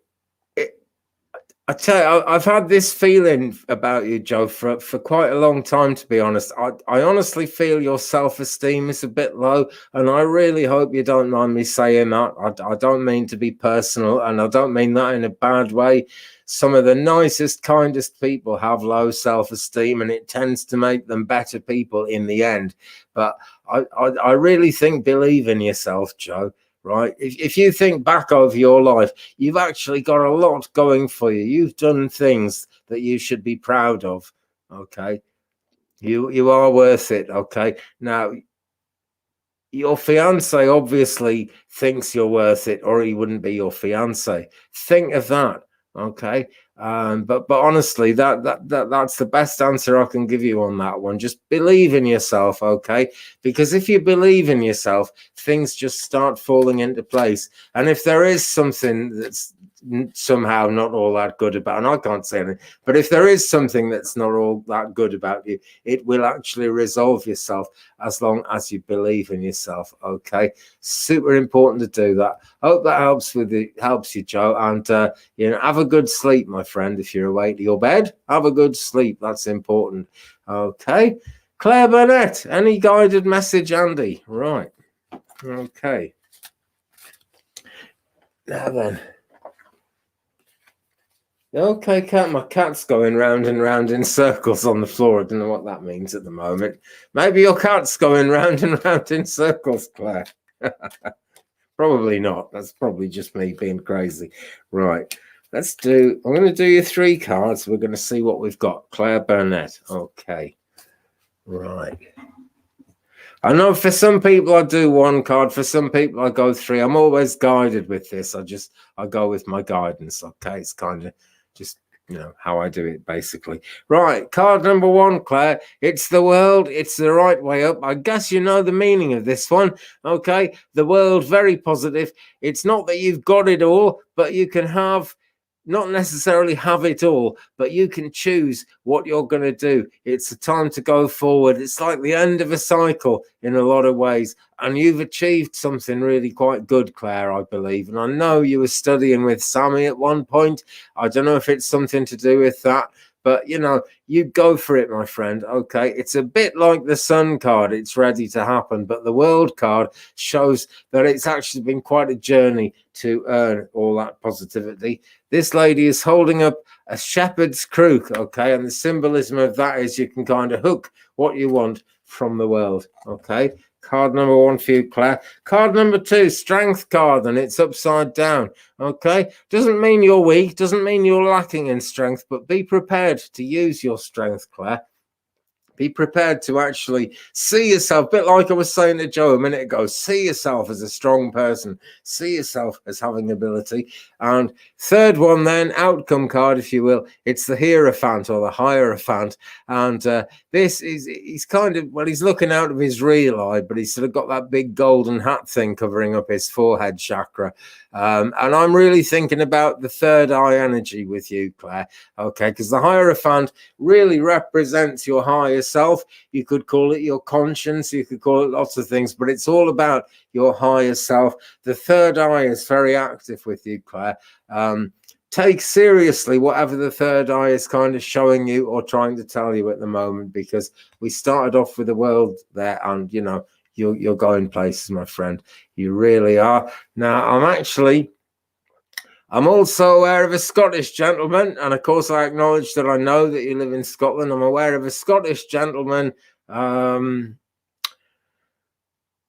I tell you, I've had this feeling about you, Joe, for quite a long time, to be honest. I honestly feel your self-esteem is a bit low, and I really hope you don't mind me saying that. I don't mean to be personal, and I don't mean that in a bad way. Some of the nicest, kindest people have low self-esteem, and it tends to make them better people in the end. But I really think, believe in yourself, Joe. Right, if you think back over your life, you've actually got a lot going for you. You've done things that you should be proud of. Okay, you are worth it. Okay, now your fiance obviously thinks you're worth it, or he wouldn't be your fiance. Think of that. Okay. But honestly, that's the best answer I can give you on that one. Just believe in yourself, okay? Because if you believe in yourself, things just start falling into place. And if there is something that's somehow not all that good about, and I can't say anything, but if there is something that's not all that good about you, it will actually resolve yourself as long as you believe in yourself. Okay, super important to do that. Hope that helps you, Joe. And have a good sleep, my friend. If you're awake to your bed, have a good sleep. That's important. Okay, Claire Burnett. Any guided message, Andy? Right. Okay. Now then. Okay, cat. My cat's going round and round in circles on the floor. I don't know what that means at the moment. Maybe your cat's going round and round in circles, Claire. Probably not. That's probably just me being crazy. Right. I'm going to do you 3 cards. We're going to see what we've got. Claire Burnett. Okay. Right. I know for some people I do 1 card. For some people I go 3. I'm always guided with this. I go with my guidance. Okay. It's kind of just how I do it, basically. Right, card number 1, Claire. It's the world. It's the right way up. I guess you know the meaning of this one. Okay, the world, very positive. It's not that you've got it all, but you can not necessarily have it all, but you can choose what you're going to do. It's a time to go forward. It's like the end of a cycle in a lot of ways. And you've achieved something really quite good, Claire, I believe. And I know you were studying with Sammy at one point. I don't know if it's something to do with that, but you go for it, my friend. Okay, it's a bit like the Sun card. It's ready to happen, but the World card shows that it's actually been quite a journey to earn all that positivity. This lady is holding up a shepherd's crook, okay, and the symbolism of that is you can kind of hook what you want from the world. Okay, card number 1 for you, Claire. Card number 2, strength card, and it's upside down. Okay, doesn't mean you're weak, doesn't mean you're lacking in strength, but be prepared to use your strength, Claire. Be prepared to actually see yourself, a bit like I was saying to Joe a minute ago, see yourself as a strong person, see yourself as having ability. And third one then, outcome card, if you will, it's the Hierophant or the Hierophant. And he's kind of, he's looking out of his real eye, but he's sort of got that big golden hat thing covering up his forehead chakra. And I'm really thinking about the third eye energy with you, Claire, okay, because the Hierophant really represents your higher self. You could call it your conscience, you could call it lots of things, but it's all about your higher self. The third eye is very active with you, Claire. Take seriously whatever the third eye is kind of showing you or trying to tell you at the moment, because we started off with the world there, and you're going places, my friend. You really are. Now, I'm also aware of a Scottish gentleman, and of course I acknowledge that I know that you live in Scotland. I'm aware of a Scottish gentleman.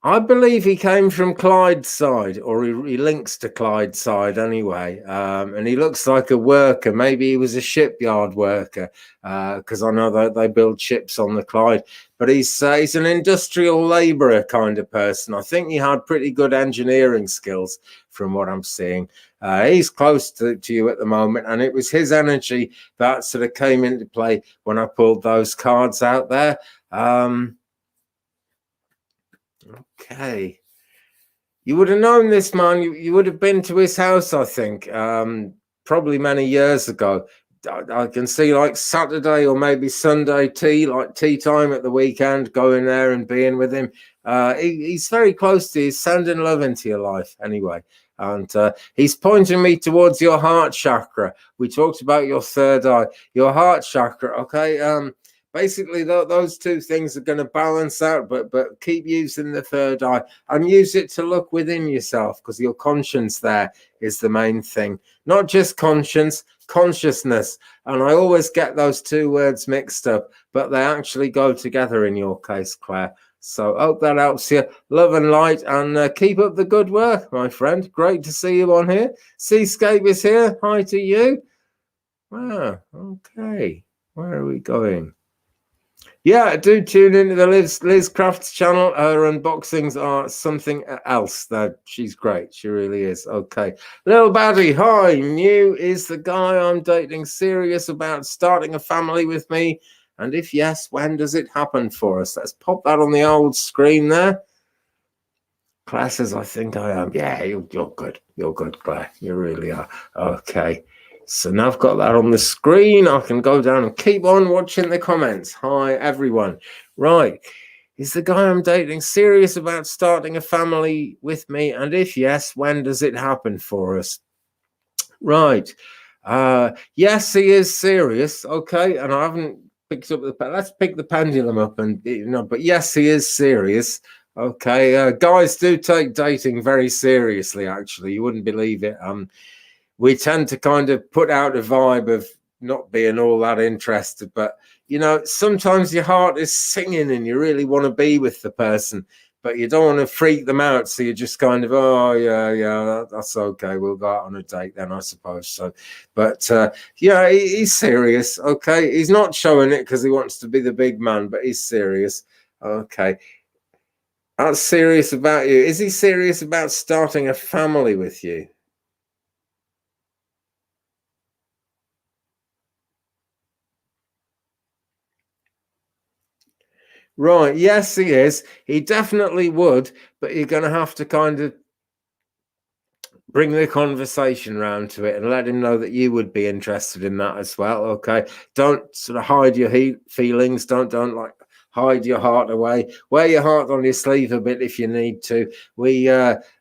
I believe he came from Clydeside, or he links to Clydeside anyway. And he looks like a worker. Maybe he was a shipyard worker, because I know that they build ships on the Clyde. But he's an industrial labourer kind of person. I think he had pretty good engineering skills from what I'm seeing. He's close to you at the moment, and it was his energy that sort of came into play when I pulled those cards out there. Okay. You would have known this man. You would have been to his house, I think, probably many years ago. I can see like Saturday or maybe Sunday tea time at the weekend, going there and being with him. He's very close to you. He's sending love into your life anyway. And he's pointing me towards your heart chakra. We talked about your third eye, your heart chakra. Okay. Basically, those 2 things are going to balance out, but keep using the third eye and use it to look within yourself, because your conscience there is the main thing. Not just conscience, consciousness. And I always get those 2 words mixed up, but they actually go together in your case, Claire. So hope that helps you. Love and light, and keep up the good work, my friend. Great to see you on here. Seascape is here. Hi to you. Wow. Okay. Where are we going? Yeah, do tune into the Liz Crafts channel. Her unboxings are something else. That she's great. She really is. Okay. Little Baddie, hi. New is the guy I'm dating serious about starting a family with me? And if yes, when does it happen for us? Let's pop that on the old screen there. Claire says, I think I am. Yeah, you're good. You're good, Claire. You really are. Okay. So now I've got that on the screen. I can go down and keep on watching the comments. Hi, everyone. Right. Is the guy I'm dating serious about starting a family with me? And if yes, when does it happen for us? Right. Yes, he is serious. Okay. And I haven't picked up let's pick the pendulum up and, but yes, he is serious. Okay. Guys do take dating very seriously, actually. You wouldn't believe it. We tend to kind of put out a vibe of not being all that interested, but sometimes your heart is singing and you really want to be with the person, but you don't want to freak them out, so you just kind of, oh yeah, that's okay, we'll go out on a date then, I suppose. So but he's serious. Okay, he's not showing it because he wants to be the big man, but he's serious. Okay, that's serious about you. Is he serious about starting a family with you? Right, yes, he is. He definitely would, but you're going to have to kind of bring the conversation round to it and let him know that you would be interested in that as well. Okay, don't sort of hide your feelings. Don't like hide your heart away. Wear your heart on your sleeve a bit if you need to. We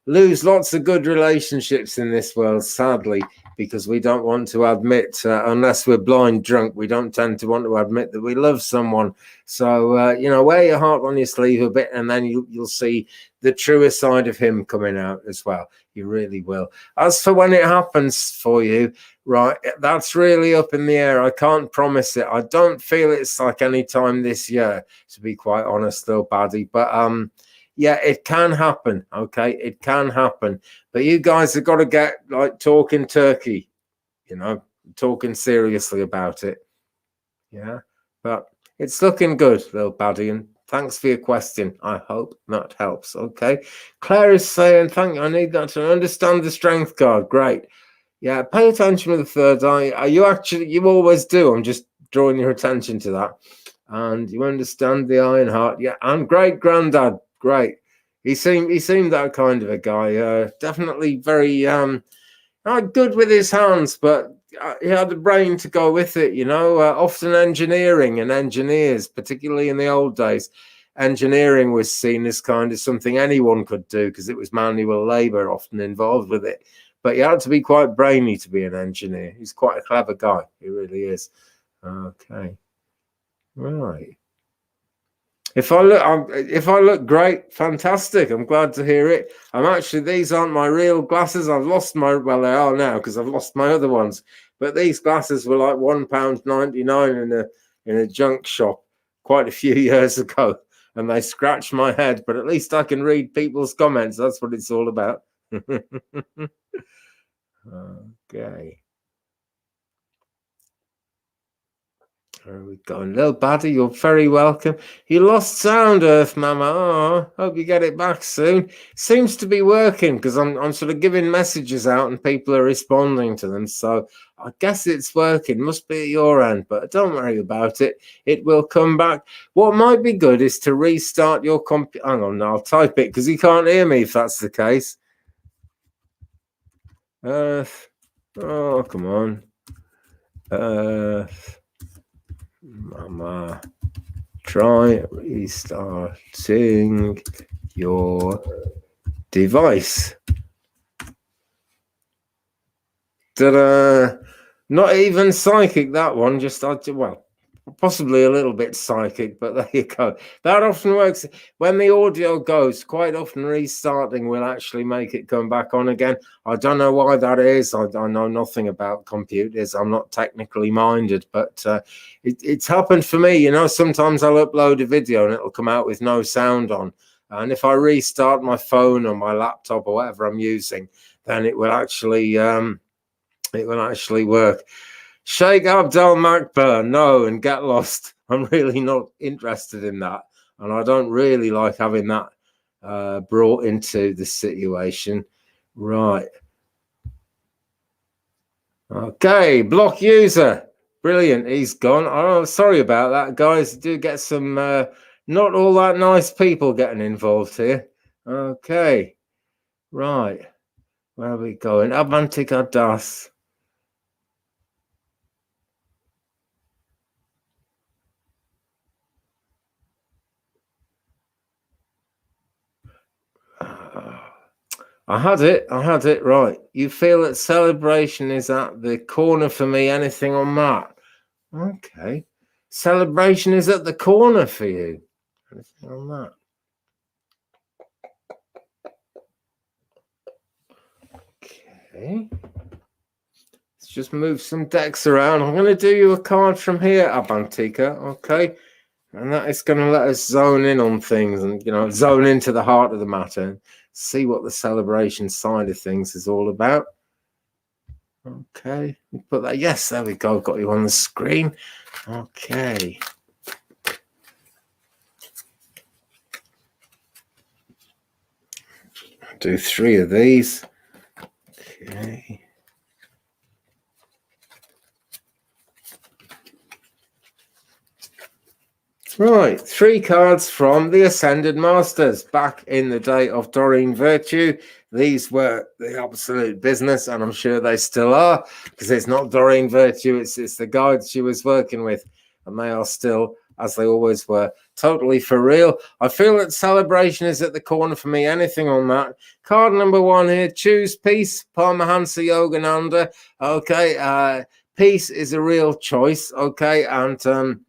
lose lots of good relationships in this world, sadly, because we don't want to admit, unless we're blind drunk, we don't tend to want to admit that we love someone. So wear your heart on your sleeve a bit, and then you'll see the truer side of him coming out as well. You really will. As for when it happens for you, right, that's really up in the air. I can't promise it. I don't feel it's like any time this year, to be quite honest, though, Baddie. But yeah, it can happen. Okay, it can happen. But you guys have got to get like talking turkey, talking seriously about it. Yeah, but it's looking good, little Baddie, and thanks for your question. I hope that helps. Okay. Claire is saying, thank you. I need that to understand the strength card. Great. Yeah, pay attention to the third eye. You always do. I'm just drawing your attention to that. And you understand the iron heart. Yeah, and great granddad. Great. He seemed that kind of a guy. Definitely very good with his hands, but he had the brain to go with it, often engineering and engineers, particularly in the old days, engineering was seen as kind of something anyone could do because it was manual labor often involved with it. But you had to be quite brainy to be an engineer. He's quite a clever guy. He really is. Okay. Right. If I look great, fantastic. I'm glad to hear it. These aren't my real glasses. I've lost they are now because I've lost my other ones. But these glasses were like £1.99 in a junk shop quite a few years ago, and they scratched my head. But at least I can read people's comments. That's what it's all about. Okay. There we go. Little Baddie, you're very welcome. You lost sound, Earth Mama. Oh, hope you get it back soon. Seems to be working because I'm sort of giving messages out and people are responding to them. So I guess it's working. Must be at your end, but don't worry about it. It will come back. What might be good is to restart your computer. Hang on, I'll type it because you can't hear me if that's the case. Earth. Oh, come on. Earth Mama. Try restarting your device. Ta-da! Not even psychic, that one. Possibly a little bit psychic, but there you go. That often works. When the audio goes, quite often restarting will actually make it come back on again. I don't know why that is. I know nothing about computers. I'm not technically minded, but it's happened for me. Sometimes I'll upload a video and it'll come out with no sound on. And if I restart my phone or my laptop or whatever I'm using, then it will actually work. Sheikh Abdel Makbar, no, and get lost. I'm really not interested in that. And I don't really like having that brought into the situation. Right. Okay, block user. Brilliant. He's gone. Oh, sorry about that, guys. Do get some not all that nice people getting involved here. Okay. Right. Where are we going? Avantika Das. I had it right. You feel that celebration is at the corner for me. Anything on that? Okay. Celebration is at the corner for you. Anything on that? Okay. Let's just move some decks around. I'm going to do you a card from here, Abantika. Okay. And that is going to let us zone in on things and, zone into the heart of the matter and see what the celebration side of things is all about. Okay, put that. Yes, there we go. Got you on the screen. Okay. Do 3 of these. Okay. Right, 3 cards from the Ascended Masters. Back in the day of Doreen Virtue, these were the absolute business, and I'm sure they still are, because it's not Doreen Virtue, it's the guides she was working with, and they are still, as they always were, totally for real. I feel that celebration is at the corner for me. Anything on that? Card number 1 here, choose peace, Paramahansa Yogananda. Okay, peace is a real choice, okay, and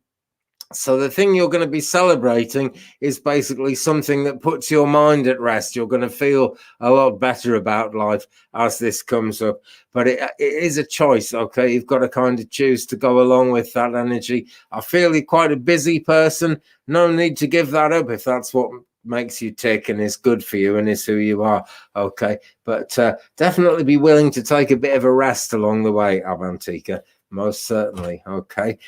so the thing you're going to be celebrating is basically something that puts your mind at rest. You're going to feel a lot better about life as this comes up. But it is a choice, okay? You've got to kind of choose to go along with that energy. I feel you're quite a busy person. No need to give that up if that's what makes you tick and is good for you and is who you are, okay? But definitely be willing to take a bit of a rest along the way, Avantika. Most certainly, okay?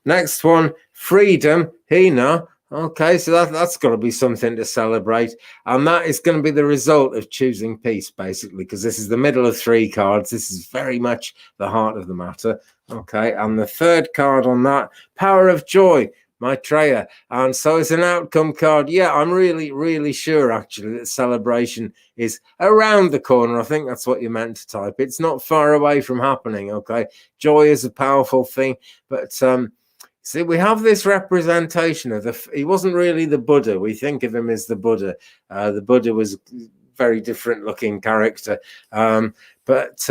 Next one, freedom, Hina. Okay, so that's got to be something to celebrate. And that is going to be the result of choosing peace, basically, because this is the middle of 3 cards. This is very much the heart of the matter. Okay, and the 3rd card on that, power of joy, Maitreya. And so it's an outcome card. Yeah, I'm really, really sure, actually, that celebration is around the corner. I think that's what you meant to type. It's not far away from happening, okay? Joy is a powerful thing, but see, we have this representation of he wasn't really the Buddha. We think of him as the Buddha. The Buddha was a very different looking character. But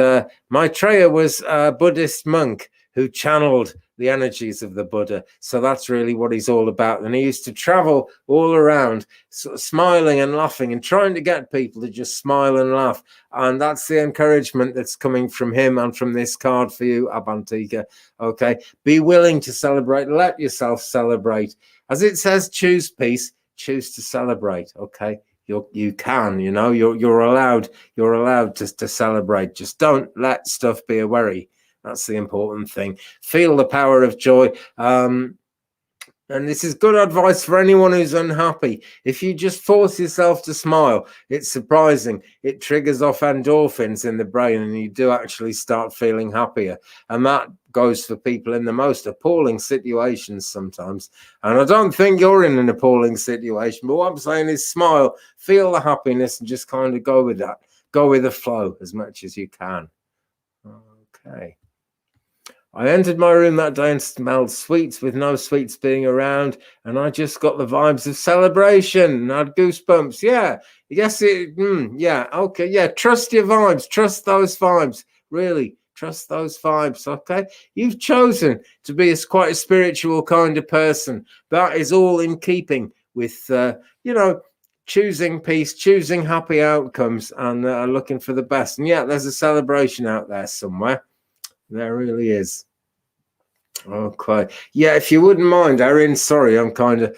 Maitreya was a Buddhist monk who channeled the energies of the Buddha. So that's really what he's all about. And he used to travel all around, sort of smiling and laughing and trying to get people to just smile and laugh. And that's the encouragement that's coming from him and from this card for you, Abantika. Okay, be willing to celebrate. Let yourself celebrate. As it says, choose peace, choose to celebrate. Okay, you can, you're allowed to celebrate. Just don't let stuff be a worry. That's the important thing. Feel the power of joy. And this is good advice for anyone who's unhappy. If you just force yourself to smile, it's surprising. It triggers off endorphins in the brain and you do actually start feeling happier. And that goes for people in the most appalling situations sometimes. And I don't think you're in an appalling situation, but what I'm saying is smile, feel the happiness and just kind of go with that. Go with the flow as much as you can. Okay. I entered my room that day and smelled sweets with no sweets being around, and I just got the vibes of celebration and had goosebumps. Yeah, yes, yeah, okay, yeah, trust your vibes, trust those vibes, really, trust those vibes, okay? You've chosen to be quite a spiritual kind of person. That is all in keeping with, choosing peace, choosing happy outcomes, and looking for the best. And yeah, there's a celebration out there somewhere. There really is. Okay. Yeah, if you wouldn't mind, Erin, sorry, I'm kind of,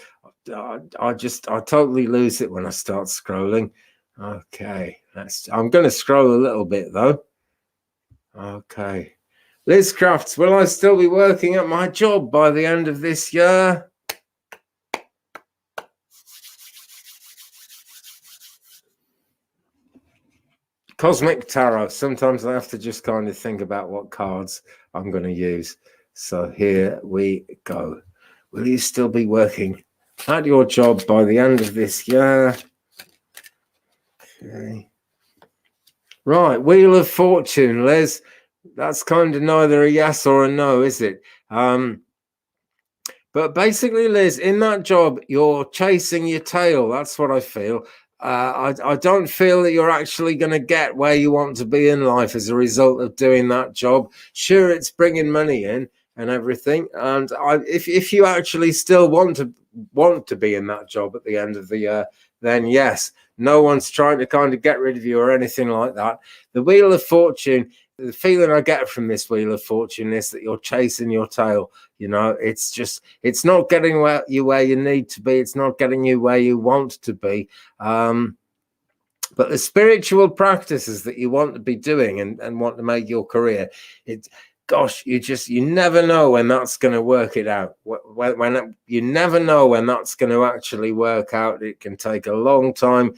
I totally lose it when I start scrolling. Okay. I'm going to scroll a little bit, though. Okay. Liz Crafts, will I still be working at my job by the end of this year? Cosmic Tarot. Sometimes I have to just kind of think about what cards I'm going to use. So here we go. Will you still be working at your job by the end of this year? Okay. Right, Wheel of Fortune, Liz. That's kind of neither a yes or a no, is it? But basically, Liz, in that job, you're chasing your tail. That's what I feel. I don't feel that you're actually going to get where you want to be in life as a result of doing that job. Sure, it's bringing money in and everything. And if you actually still want to be in that job at the end of the year, then yes, no one's trying to kind of get rid of you or anything like that. The Wheel of Fortune, the feeling I get from this Wheel of Fortune is that you're chasing your tail. You know, it's not getting you where you need to be. It's not getting you where you want to be. But the spiritual practices that you want to be doing and want to make your career, gosh, you never know when that's going to work it out. When you never know when that's going to actually work out. It can take a long time.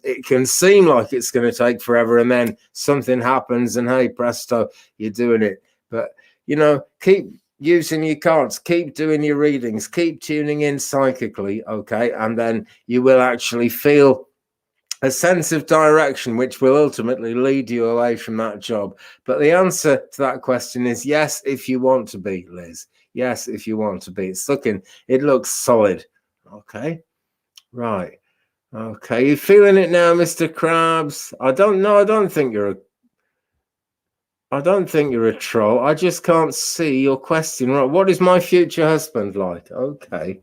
It can seem like it's going to take forever, and then something happens, and hey, presto, you're doing it. But you know, keep using your cards, keep doing your readings, keep tuning in psychically, okay, and then you will actually feel a sense of direction, which will ultimately lead you away from that job. But the answer to that question is yes, if you want to be, Liz. Yes, if you want to be. It looks solid. Okay, right. Okay, you feeling it now, Mr. Krabs? I don't know. I don't think you're a troll. I just can't see your question. Right. What is my future husband like? Okay.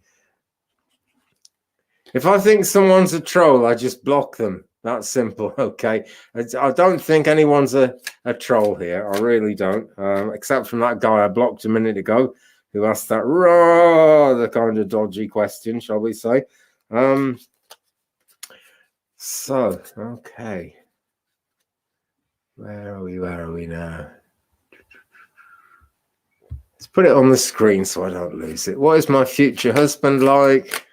If I think someone's a troll, I just block them. That's simple. Okay. I don't think anyone's a troll here. I really don't. Except from that guy I blocked a minute ago who asked that rather kind of dodgy question, shall we say. So, okay. Where are we now? Let's put it on the screen so I don't lose it. What is my future husband like?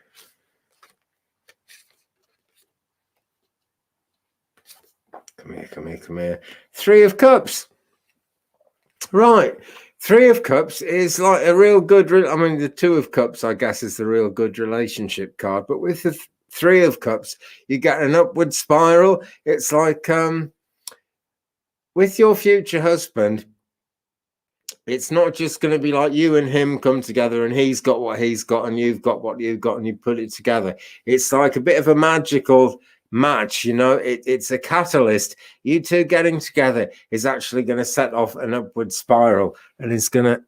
Come here. 3 of Cups. Right. 3 of Cups is like a real good... I mean, the 2 of Cups, I guess, is the real good relationship card. But with the 3 of Cups, you get an upward spiral. It's like with your future husband, it's not just going to be like you and him come together and he's got what he's got and you've got what you've got and you put it together. It's like a bit of a magical match, you know. It's a catalyst. You two getting together is actually going to set off an upward spiral and it's going to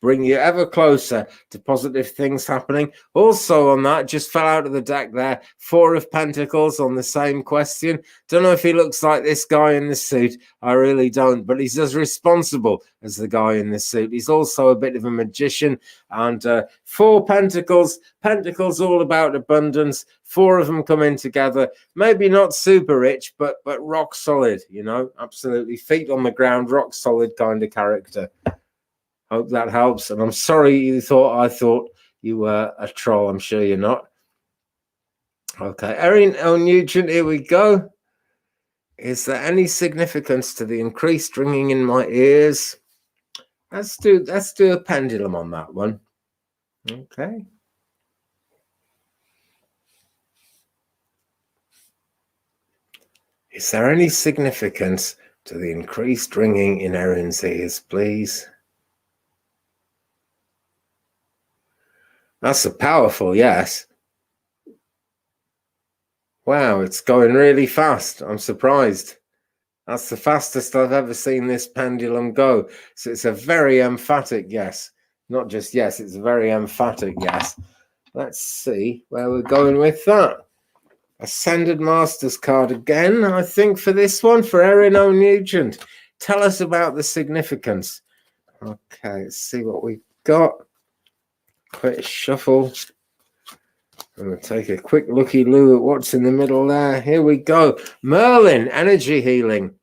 bring you ever closer to positive things happening. Also on that, just fell out of the deck there, 4 of Pentacles on the same question. Don't know if he looks like this guy in the suit. I really don't, but he's as responsible as the guy in the suit. He's also a bit of a magician. And 4 Pentacles, Pentacles all about abundance. 4 of them coming together. Maybe not super rich, but rock solid, you know, absolutely. Feet on the ground, rock solid kind of character. Hope that helps. And I'm sorry I thought you were a troll. I'm sure you're not. Okay, Erin L. Nugent, here we go. Is there any significance to the increased ringing in my ears? Let's do a pendulum on that one. Okay. Is there any significance to the increased ringing in Erin's ears, please? That's a powerful yes. Wow, it's going really fast. I'm surprised. That's the fastest I've ever seen this pendulum go. So it's a very emphatic yes. Not just yes, it's a very emphatic yes. Let's see where we're going with that. Ascended Masters card again, I think, for this one, for Erin O'Nugent. Tell us about the significance. Okay, let's see what we've got. Quick shuffle. I'm going to take a quick looky-loo at what's in the middle there. Here we go. Merlin, energy healing.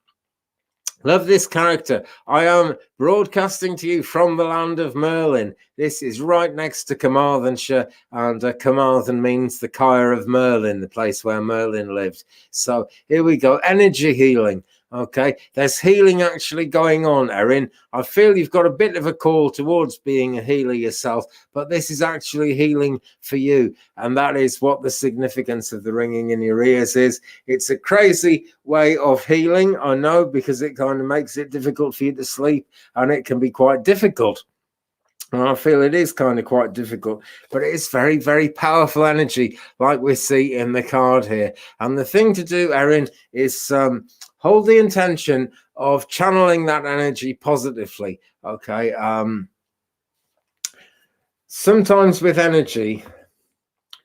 Love this character. I am broadcasting to you from the land of Merlin. This is right next to Carmarthenshire, and Carmarthen means the Kyre of Merlin, the place where Merlin lived. So here we go. Energy healing. Okay, there's healing actually going on, Erin. I feel you've got a bit of a call towards being a healer yourself, but this is actually healing for you. And that is what the significance of the ringing in your ears is. It's a crazy way of healing, I know, because it kind of makes it difficult for you to sleep, and it can be quite difficult. And I feel it is kind of quite difficult, but it is very, very powerful energy, like we see in the card here. And the thing to do, Erin, is hold the intention of channeling that energy positively. Okay. Sometimes with energy,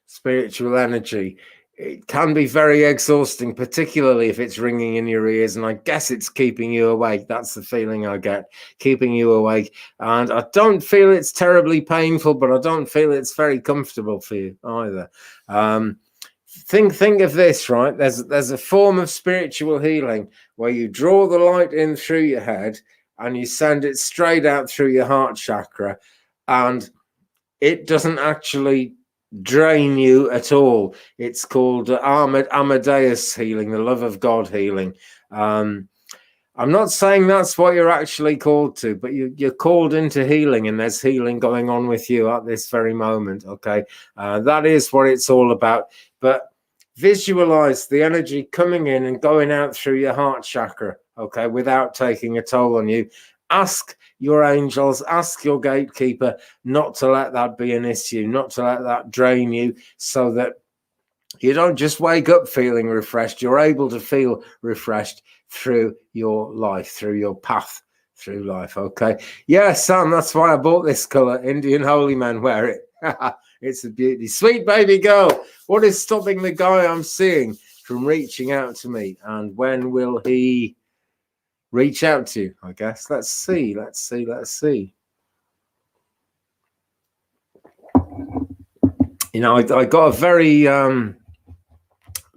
spiritual energy, it can be very exhausting, particularly if it's ringing in your ears. And I guess it's keeping you awake. That's the feeling I get, keeping you awake. And I don't feel it's terribly painful, but I don't feel it's very comfortable for you either. Think of this, right? There's a form of spiritual healing where you draw the light in through your head and you send it straight out through your heart chakra, and it doesn't actually drain you at all. It's called Amadeus healing, the love of God healing. I'm not saying that's what you're actually called to, but you're called into healing, and there's healing going on with you at this very moment. Okay, that is what it's all about. But visualize the energy coming in and going out through your heart chakra, okay, without taking a toll on you. Ask your angels, ask your gatekeeper not to let that be an issue, not to let that drain you, so that you don't just wake up feeling refreshed. You're able to feel refreshed through your life, through your path through life. Okay. Yeah, Sam, that's why I bought this color. Indian holy men wear it. It's a beauty. Sweet baby girl, what is stopping the guy I'm seeing from reaching out to me? And when will he reach out to you? I guess. Let's see. You know, I got a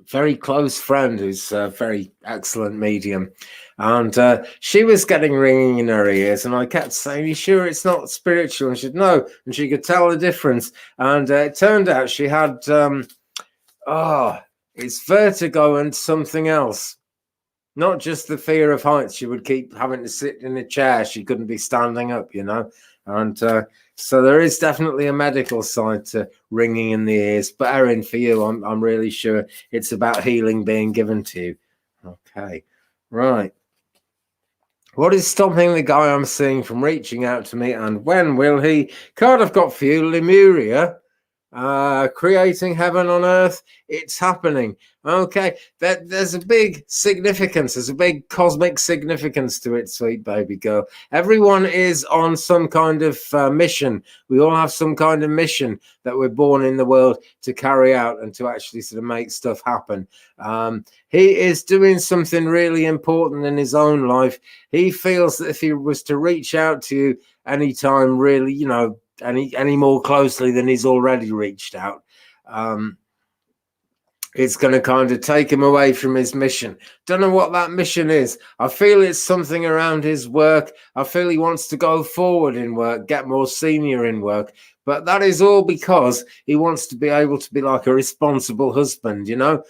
very close friend who's a very excellent medium, and she was getting ringing in her ears, and I kept saying, "Are you sure it's not spiritual?" And she said, "No," and she could tell the difference. And it turned out she had it's vertigo and something else. Not just the fear of heights. She would keep having to sit in a chair. She couldn't be standing up, you know. And so there is definitely a medical side to ringing in the ears. But Erin, for you, I'm really sure it's about healing being given to you. Okay, right. What is stopping the guy I'm seeing from reaching out to me, and when will he? Card I've got for you, Lemuria. Creating heaven on earth, it's happening. Okay, there's a big significance, there's a big cosmic significance to it, sweet baby girl. Everyone is on some kind of mission. We all have some kind of mission that we're born in the world to carry out and to actually sort of make stuff happen. He is doing something really important in his own life. He feels that if he was to reach out to you anytime, really, you know, any more closely than he's already reached out, it's going to kind of take him away from his mission. Don't know what that mission is. I feel it's something around his work. I feel he wants to go forward in work, get more senior in work. But that is all because he wants to be able to be like a responsible husband, you know,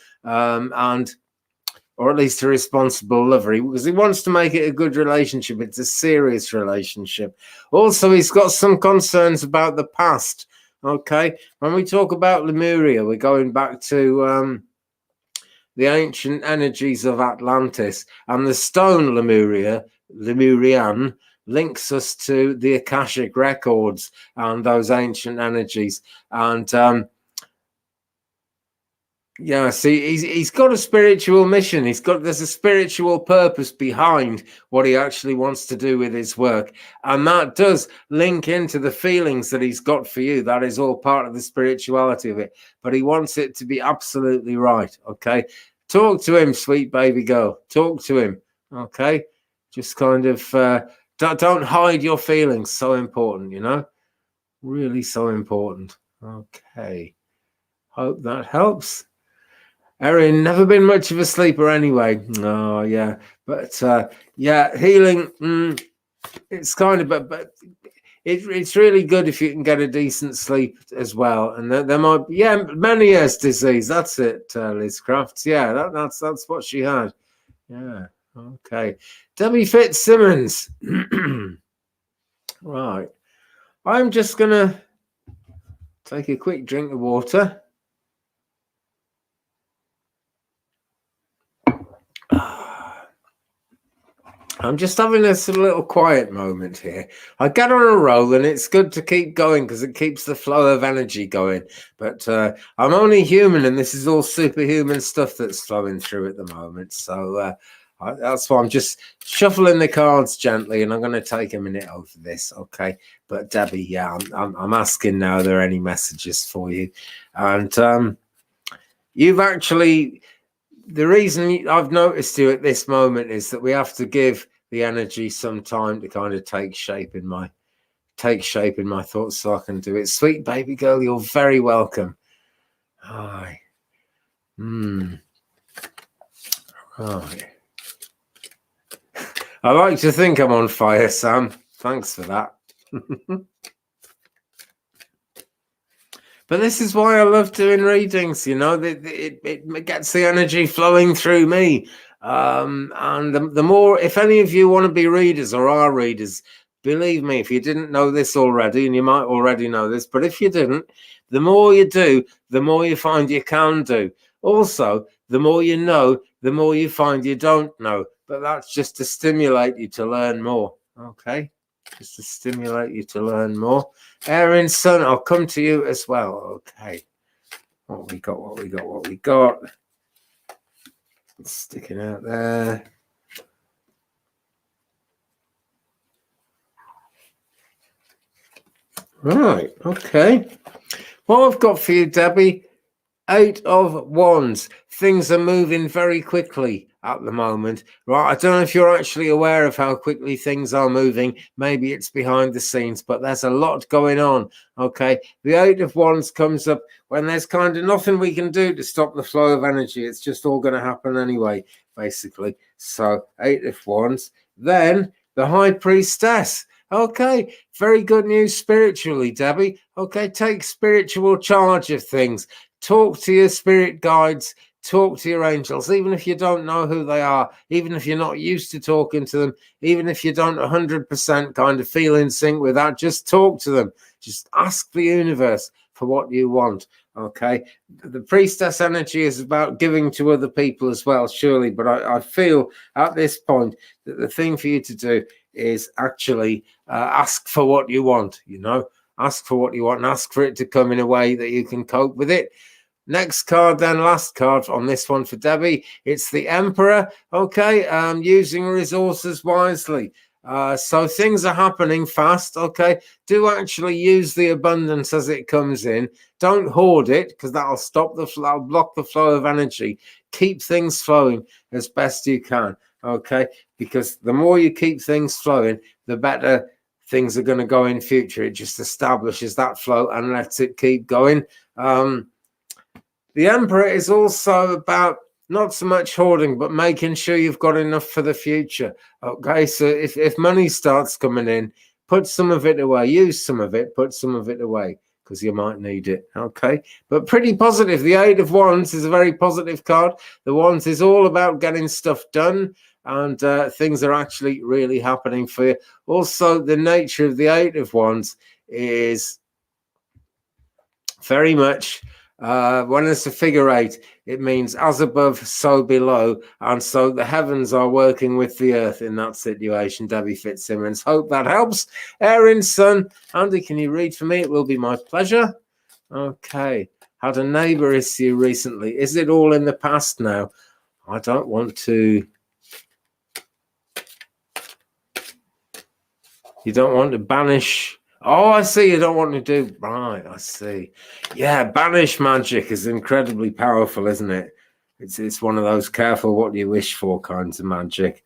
or at least a responsible lover, because he wants to make it a good relationship. It's a serious relationship. Also, he's got some concerns about the past. Okay, when we talk about Lemuria, we're going back to the ancient energies of Atlantis, and the stone Lemurian, links us to the Akashic records and those ancient energies. And yeah, see, he's got a spiritual mission. There's a spiritual purpose behind what he actually wants to do with his work. And that does link into the feelings that he's got for you. That is all part of the spirituality of it. But he wants it to be absolutely right. Okay. Talk to him, sweet baby girl. Talk to him. Okay. Just kind of don't hide your feelings. So important, you know? Really so important. Okay. Hope that helps. Erin, never been much of a sleeper anyway. Oh, yeah. But, yeah, healing, it's kind of, but it's really good if you can get a decent sleep as well. And there might be, yeah, Meniere's disease. That's it, Liz Crafts. Yeah, that's what she had. Yeah, okay. Debbie Fitzsimmons. Right. I'm just going to take a quick drink of water. I'm just having a little quiet moment here. I get on a roll and it's good to keep going because it keeps the flow of energy going. But I'm only human and this is all superhuman stuff that's flowing through at the moment. So that's why I'm just shuffling the cards gently and I'm going to take a minute over this. Okay. But Debbie, yeah, I'm asking now, are there any messages for you? And you've actually... The reason I've noticed you at this moment is that we have to give the energy some time to kind of take shape in my thoughts so I can do it. Sweet baby girl, you're very welcome. Hi. Right. I like to think I'm on fire, Sam. Thanks for that. But this is why I love doing readings, you know, it gets the energy flowing through me. And the more, if any of you want to be readers or are readers, believe me, if you didn't know this already, and you might already know this, but if you didn't, the more you do, the more you find you can do. Also, the more you know, the more you find you don't know. But that's just to stimulate you to learn more. Okay? Just to stimulate you to learn more. Aaron, son, I'll come to you as well. Okay. What we got. It's sticking out there. Right. Okay. What I've got for you, Debbie, 8 of Wands. Things are moving very quickly at the moment. Right. I don't know if you're actually aware of how quickly things are moving. Maybe it's behind the scenes, but there's a lot going on. Okay. The 8 of Wands comes up when there's kind of nothing we can do to stop the flow of energy. It's just all going to happen anyway, basically. So 8 of Wands. Then the High Priestess. Okay, very good news spiritually, Debbie. Okay, take spiritual charge of things. Talk to your spirit guides, talk to your angels, even if you don't know who they are, even if you're not used to talking to them, even if you don't 100% kind of feel in sync with that, just talk to them. Just ask the universe for what you want. Okay, the priestess energy is about giving to other people as well, surely, but I feel at this point that the thing for you to do is actually ask for what you want, you know, ask for what you want and ask for it to come in a way that you can cope with it. Next card, then last card on this one for Debbie. It's the Emperor. Okay, using resources wisely. So things are happening fast. Okay, do actually use the abundance as it comes in. Don't hoard it because that'll stop the flow, block the flow of energy. Keep things flowing as best you can. Okay, because the more you keep things flowing, the better things are going to go in future. It just establishes that flow and lets it keep going. The Emperor is also about not so much hoarding, but making sure you've got enough for the future. Okay, so if money starts coming in, put some of it away, use some of it, put some of it away, because you might need it. Okay, but pretty positive. The 8 of Wands is a very positive card. The Wands is all about getting stuff done, and things are actually really happening for you. Also, the nature of the 8 of Wands is very much when it's a figure 8, it means as above, so below. And so the heavens are working with the earth in that situation, Debbie Fitzsimmons. Hope that helps. Erin's son, Andy, can you read for me? It will be my pleasure. Okay. Had a neighbor issue recently. Is it all in the past now? I don't want to. You don't want to banish. Oh, I see. You don't want to do. Right, I see. Yeah, banish magic is incredibly powerful, isn't it? It's one of those careful what you wish for kinds of magic.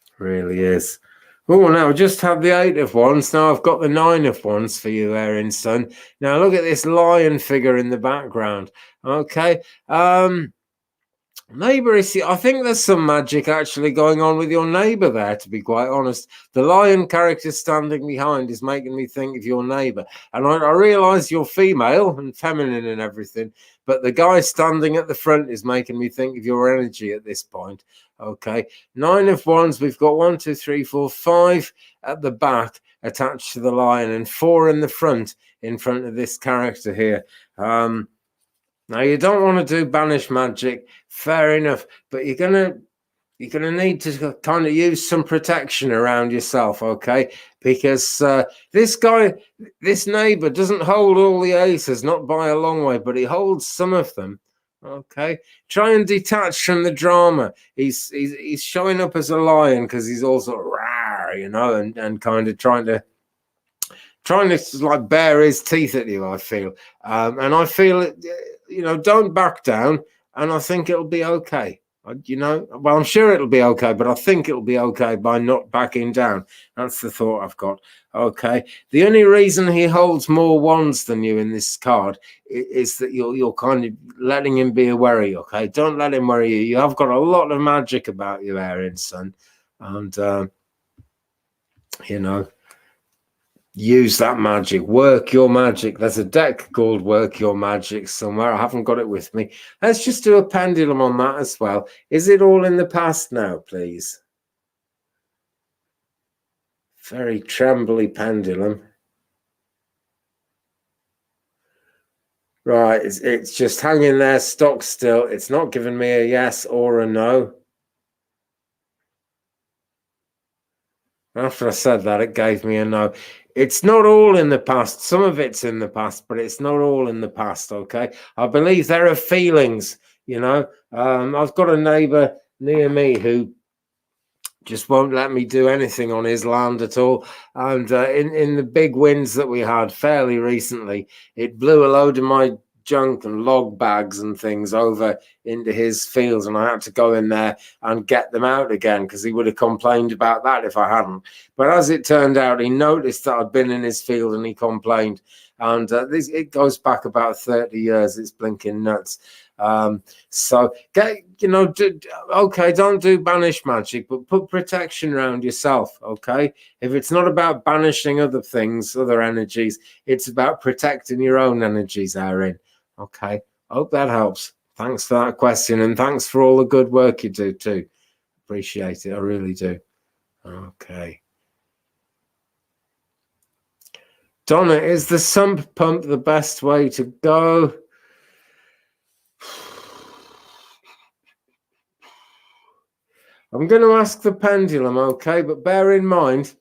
It really is. Oh, now just have the 8 of Wands. Now I've got the 9 of Wands for you, Erin's son. Now look at this lion figure in the background. Okay. Neighbour, I think there's some magic actually going on with your neighbour there, to be quite honest. The lion character standing behind is making me think of your neighbour. And I realise you're female and feminine and everything, but the guy standing at the front is making me think of your energy at this point. Okay, 9 of Wands. We've got 1, 2, 3, 4, 5 at the back attached to the lion and 4 in the front of this character here. Now you don't want to do banish magic, fair enough, but you're gonna need to kind of use some protection around yourself, okay? Because this neighbor doesn't hold all the aces, not by a long way, but he holds some of them. Okay, try and detach from the drama. He's showing up as a lion because he's also rawr, you know, and kind of trying to like bare his teeth at you. I feel, and I feel it. You know, don't back down, and I think it'll be okay. You know, well, I'm sure it'll be okay, but I think it'll be okay by not backing down. That's the thought I've got. Okay. The only reason he holds more wands than you in this card is that you're kind of letting him be a worry. Okay. Don't let him worry you. You have got a lot of magic about you, Aaron, son. And, you know, use that magic, work your magic. There's a deck called Work Your Magic somewhere. I haven't got it with me. Let's just do a pendulum on that as well. Is it all in the past now, please? Very trembly pendulum. Right, it's just hanging there stock still. It's not giving me a yes or a no. After I said that, it gave me a no. It's not all in the past. Some of it's in the past, but it's not all in the past, okay? I believe there are feelings, you know. I've got a neighbor near me who just won't let me do anything on his land at all. And in the big winds that we had fairly recently, it blew a load of my junk and log bags and things over into his fields, and I had to go in there and get them out again because he would have complained about that if I hadn't. But as it turned out, he noticed that I'd been in his field and he complained. And it goes back about 30 years. It's blinking nuts. So you know, okay, don't do banish magic, but put protection around yourself. Okay, if it's not about banishing other things, other energies, it's about protecting your own energies, Aaron. Okay, hope that helps. Thanks for that question, and thanks for all the good work you do too. Appreciate it, I really do. Okay. Donna, is the sump pump the best way to go? I'm going to ask the pendulum, okay, but bear in mind,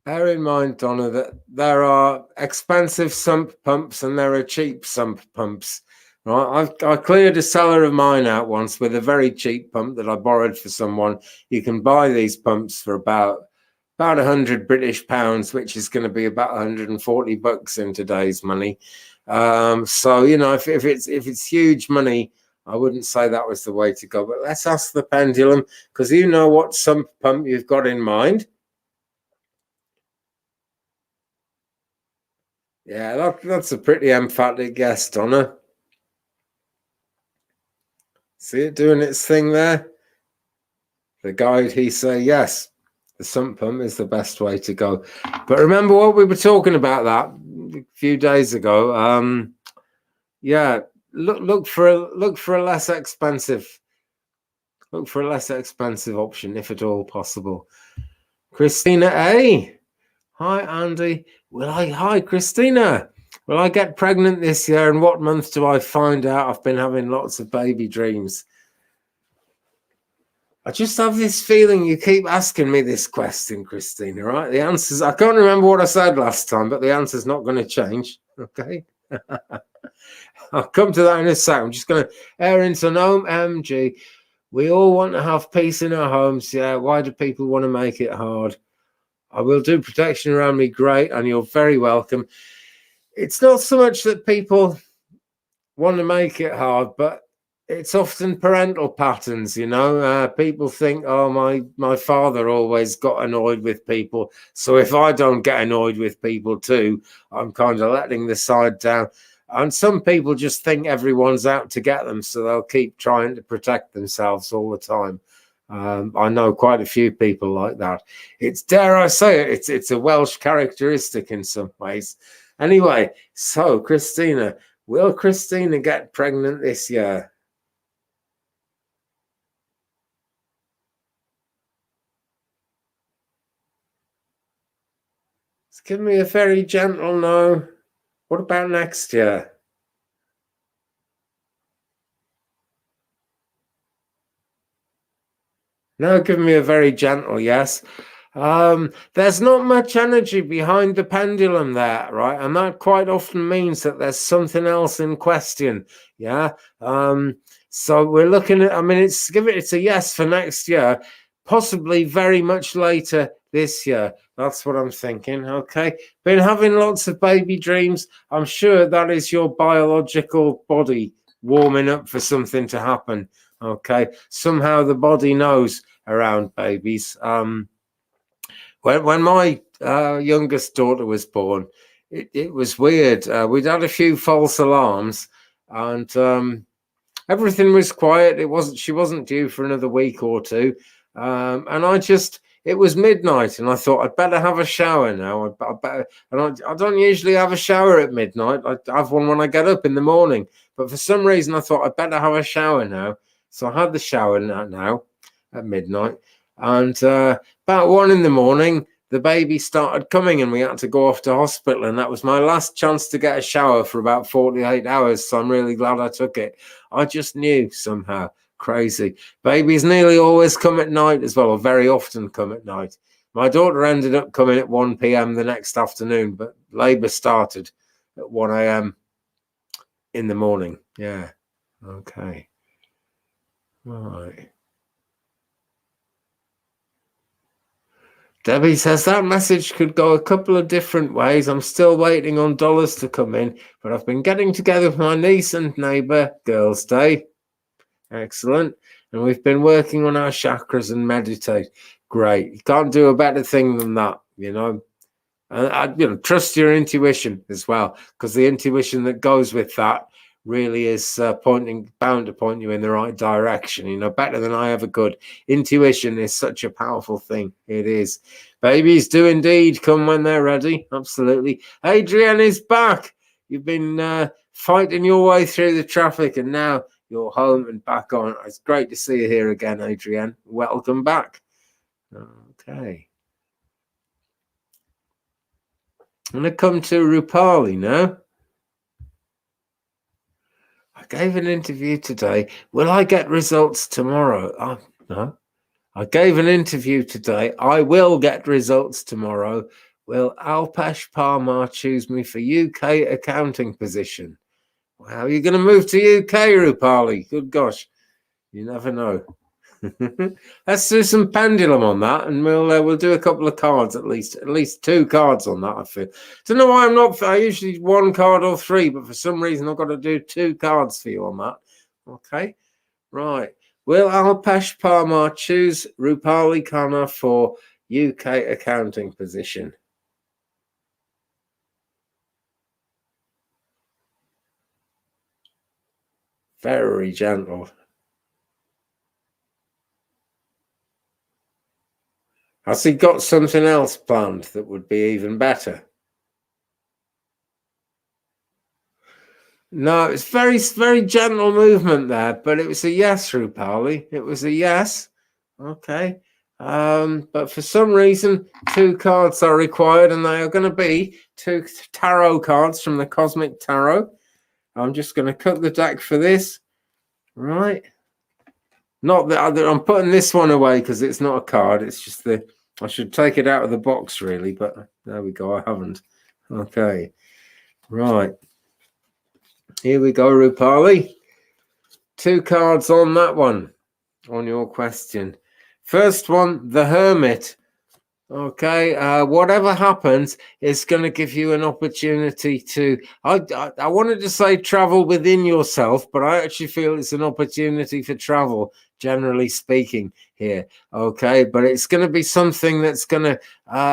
Donna, that there are expensive sump pumps and there are cheap sump pumps. Right? I cleared a cellar of mine out once with a very cheap pump that I borrowed for someone. You can buy these pumps for about 100 British pounds, which is going to be about 140 bucks in today's money. So you know, if it's huge money, I wouldn't say that was the way to go. But let's ask the pendulum, because you know what sump pump you've got in mind. Yeah, that's a pretty emphatic guess, Donna. See it doing its thing there? The guide, he say yes. The sump pump is the best way to go. But remember what we were talking about that a few days ago. Yeah, look for a less expensive option if at all possible. Christina A. Hi Andy. Hi Christina. Will I get pregnant this year, and what month do I find out? I've been having lots of baby dreams. I just have this feeling you keep asking me this question, Christina, right? The answers, I can't remember what I said last time, but the answer's not going to change, okay? I'll come to that in a second. I'm just going to air into Gnome MG. We all want to have peace in our homes. Yeah, why do people want to make it hard? I will do protection around me, great, and you're very welcome. It's not so much that people want to make it hard, but it's often parental patterns, you know. People think, oh, my father always got annoyed with people, so if I don't get annoyed with people too, I'm kind of letting the side down. And some people just think everyone's out to get them, so they'll keep trying to protect themselves all the time. I know quite a few people like that. It's, dare I say it, it's a Welsh characteristic in some ways. Anyway, so Christina, will Christina get pregnant this year? It's giving me a very gentle no. What about next year? No, give me a very gentle yes. There's not much energy behind the pendulum there, right? And that quite often means that there's something else in question. Yeah. So we're looking at, I mean, it's a yes for next year, possibly very much later this year. That's what I'm thinking. Okay. Been having lots of baby dreams. I'm sure that is your biological body warming up for something to happen. Okay. Somehow the body knows around babies. When my youngest daughter was born, it was weird. We'd had a few false alarms, and everything was quiet. She wasn't due for another week or two, and it was midnight, and I thought I'd better have a shower now. I better, and I don't usually have a shower at midnight. I have one when I get up in the morning, but for some reason I thought I'd better have a shower now. So I had the shower now at midnight, and about 1 a.m, the baby started coming and we had to go off to hospital, and that was my last chance to get a shower for about 48 hours. So I'm really glad I took it. I just knew somehow. Crazy. Babies nearly always come at night as well, or very often come at night. My daughter ended up coming at 1 p.m. the next afternoon, but labor started at 1 a.m. in the morning. Yeah. Okay. Right. Debbie says that message could go a couple of different ways. I'm still waiting on dollars to come in, but I've been getting together with my niece and neighbor Girls' Day. Excellent. And we've been working on our chakras and meditate. Great. You can't do a better thing than that, you know. And trust your intuition as well, because the intuition that goes with that really is bound to point you in the right direction, you know, better than I ever could. Intuition is such a powerful thing. It is. Babies do indeed come when they're ready. Absolutely. Adrienne is back. You've been fighting your way through the traffic, and now you're home and back on. It's great to see you here again, Adrienne. Welcome back. Okay. I'm going to come to Rupali now. I gave an interview today. Will I get results tomorrow? Oh, no. I gave an interview today. I will get results tomorrow. Will Alpesh Parmar choose me for UK accounting position? Wow, you're going to move to UK, Rupali. Good gosh. You never know. Let's do some pendulum on that, and we'll do a couple of cards, at least 2 cards on that. I feel. Don't know why I'm not. I usually 1 card or 3, but for some reason I've got to do 2 cards for you on that. Okay, right. Will Alpesh Parmar choose Rupali Khanna for UK accounting position? Very gentle. Has he got something else planned that would be even better? No, it's very, very gentle movement there, but it was a yes, Rupali. It was a yes. Okay. But for some reason, 2 cards are required, and they are going to be 2 tarot cards from the Cosmic Tarot. I'm just going to cut the deck for this. Right. Not that I'm putting this one away because it's not a card. It's just I should take it out of the box, really, but there we go. I haven't. Okay. Right. Here we go, Rupali. 2 cards on that one, on your question. First one, the Hermit. Okay, whatever happens, it's going to give you an opportunity to. I wanted to say travel within yourself, but I actually feel it's an opportunity for travel, generally speaking, here. Okay, but it's going to be something that's going to.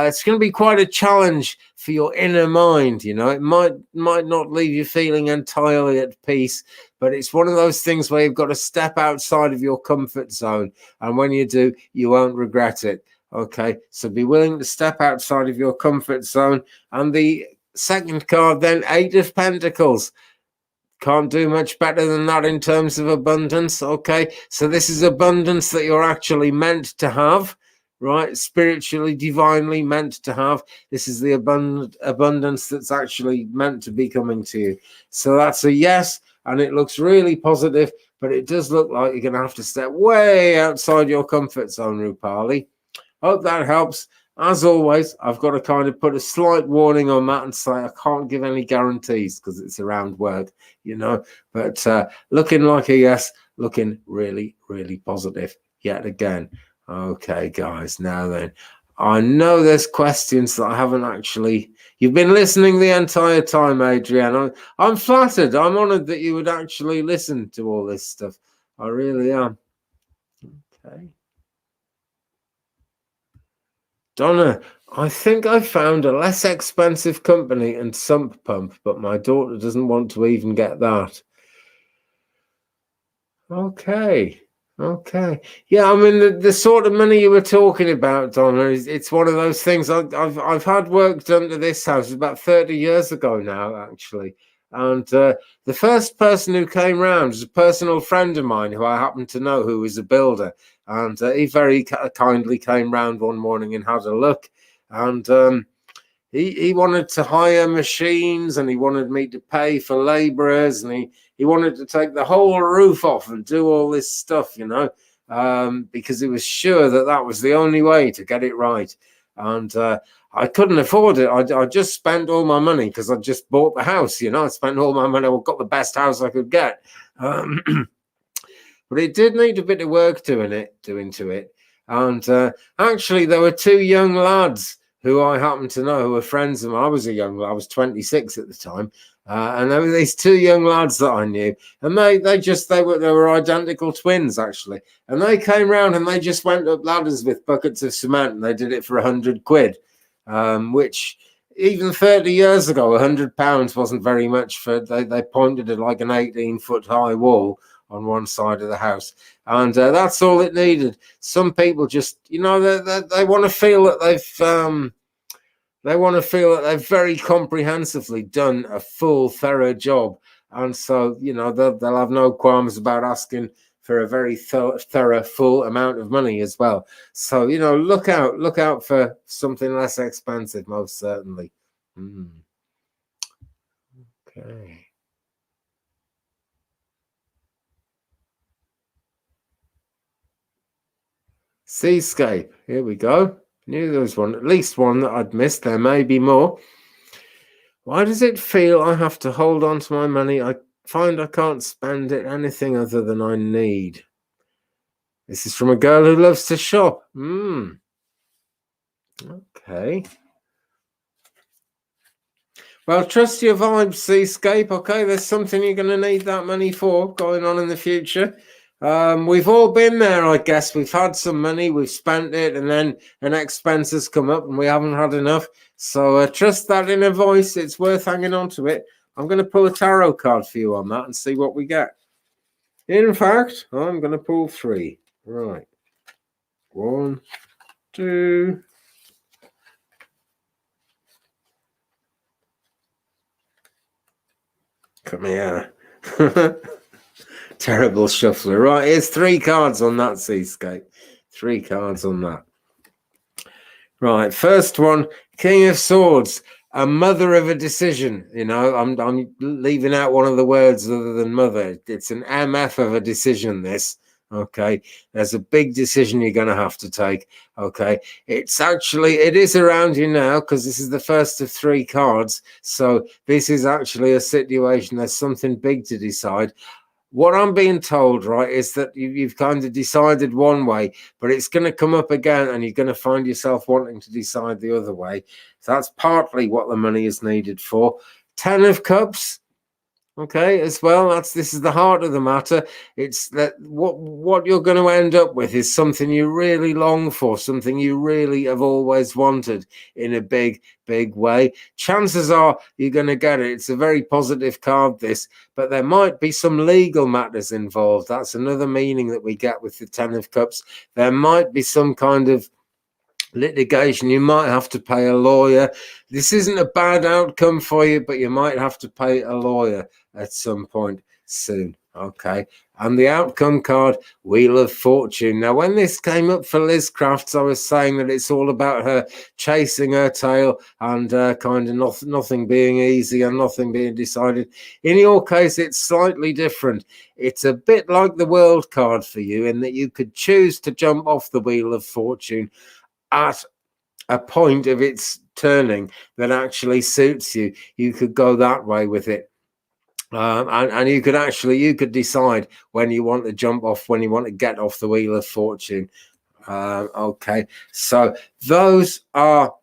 It's going to be quite a challenge for your inner mind. You know, it might not leave you feeling entirely at peace, but it's one of those things where you've got to step outside of your comfort zone, and when you do, you won't regret it. Okay, so be willing to step outside of your comfort zone. And the second card, then, Eight of Pentacles. Can't do much better than that in terms of abundance. Okay, so this is abundance that you're actually meant to have, right? Spiritually, divinely meant to have. This is the abundance that's actually meant to be coming to you. So that's a yes, and it looks really positive, but it does look like you're going to have to step way outside your comfort zone, Rupali. Hope that helps. As always, I've got to kind of put a slight warning on that and say I can't give any guarantees because it's around work, you know. But looking like a yes, looking really, really positive yet again. Okay, guys, now then. I know there's questions that I haven't actually... You've been listening the entire time, Adrienne. I'm flattered. I'm honored that you would actually listen to all this stuff. I really am. Okay. Donna, I think I found a less expensive company and sump pump, but my daughter doesn't want to even get that. Okay. Okay. Yeah, I mean the sort of money you were talking about, Donna, it's one of those things. I've had work done to this house about 30 years ago now, actually. And the first person who came round was a personal friend of mine who I happen to know, who was a builder. And he very kindly came round one morning and had a look. And he wanted to hire machines, and he wanted me to pay for laborers, and he wanted to take the whole roof off and do all this stuff, you know, because he was sure that that was the only way to get it right. And I couldn't afford it. I just spent all my money because I just bought the house, you know. I spent all my money. I got the best house I could get. But it did need a bit of work doing to it. And actually, there were two young lads who I happen to know who were friends of mine. I was 26 at the time. And there were these two young lads that I knew, and they were identical twins, actually. And they came round and they just went up ladders with buckets of cement, and they did it for 100 quid, which even 30 years ago, £100 wasn't very much. They pointed at like an 18-foot high wall on one side of the house, and that's all it needed. Some people just, you know, they want to feel that they've very comprehensively done a full, thorough job, and so, you know, they'll have no qualms about asking for a very thorough, full amount of money as well. So, you know, look out for something less expensive, most certainly. Okay. Seascape, here we go. Knew there was at least one that I'd missed. There may be more. Why does it feel I have to hold on to my money? I find I can't spend it anything other than I need. This is from a girl who loves to shop. Okay. Well, trust your vibes, Seascape. Okay, there's something you're going to need that money for going on in the future. We've all been there, I guess. We've had some money, we've spent it, and then an expense has come up and we haven't had enough. So trust that inner voice. It's worth hanging on to it. I'm going to pull a tarot card for you on that and see what we get. In fact, I'm going to pull 3. Right. 1, 2. Come here. Terrible shuffler. Right, here's 3 cards on that, Seascape. 3 cards on that. Right, first one, King of Swords, a mother of a decision. You know, I'm leaving out one of the words other than mother. It's an MF of a decision, this. Okay, there's a big decision you're going to have to take. Okay, it is around you now because this is the first of 3 cards. So this is actually a situation. There's something big to decide. what I'm being told, right, is that you've kind of decided one way, but it's going to come up again and you're going to find yourself wanting to decide the other way. So that's partly what the money is needed for. 10 of Cups. Okay, as well, this is the heart of the matter. It's that what you're going to end up with is something you really long for, something you really have always wanted in a big way. Chances are you're going to get it. It's a very positive card, this, but there might be some legal matters involved. That's another meaning that we get with the 10 of Cups. There might be some kind of litigation. You might have to pay a lawyer. This isn't a bad outcome for you, but you might have to pay a lawyer at some point soon. Okay, and the outcome card, Wheel of Fortune. Now, when this came up for Liz Crafts, I was saying that it's all about her chasing her tail and kind of nothing being easy and nothing being decided. In your case, it's slightly different. It's a bit like the World card for you in that you could choose to jump off the Wheel of Fortune at a point of its turning that actually suits you. You could go that way with it. And you could decide when you want to jump off, when you want to get off the Wheel of Fortune. Okay, so those are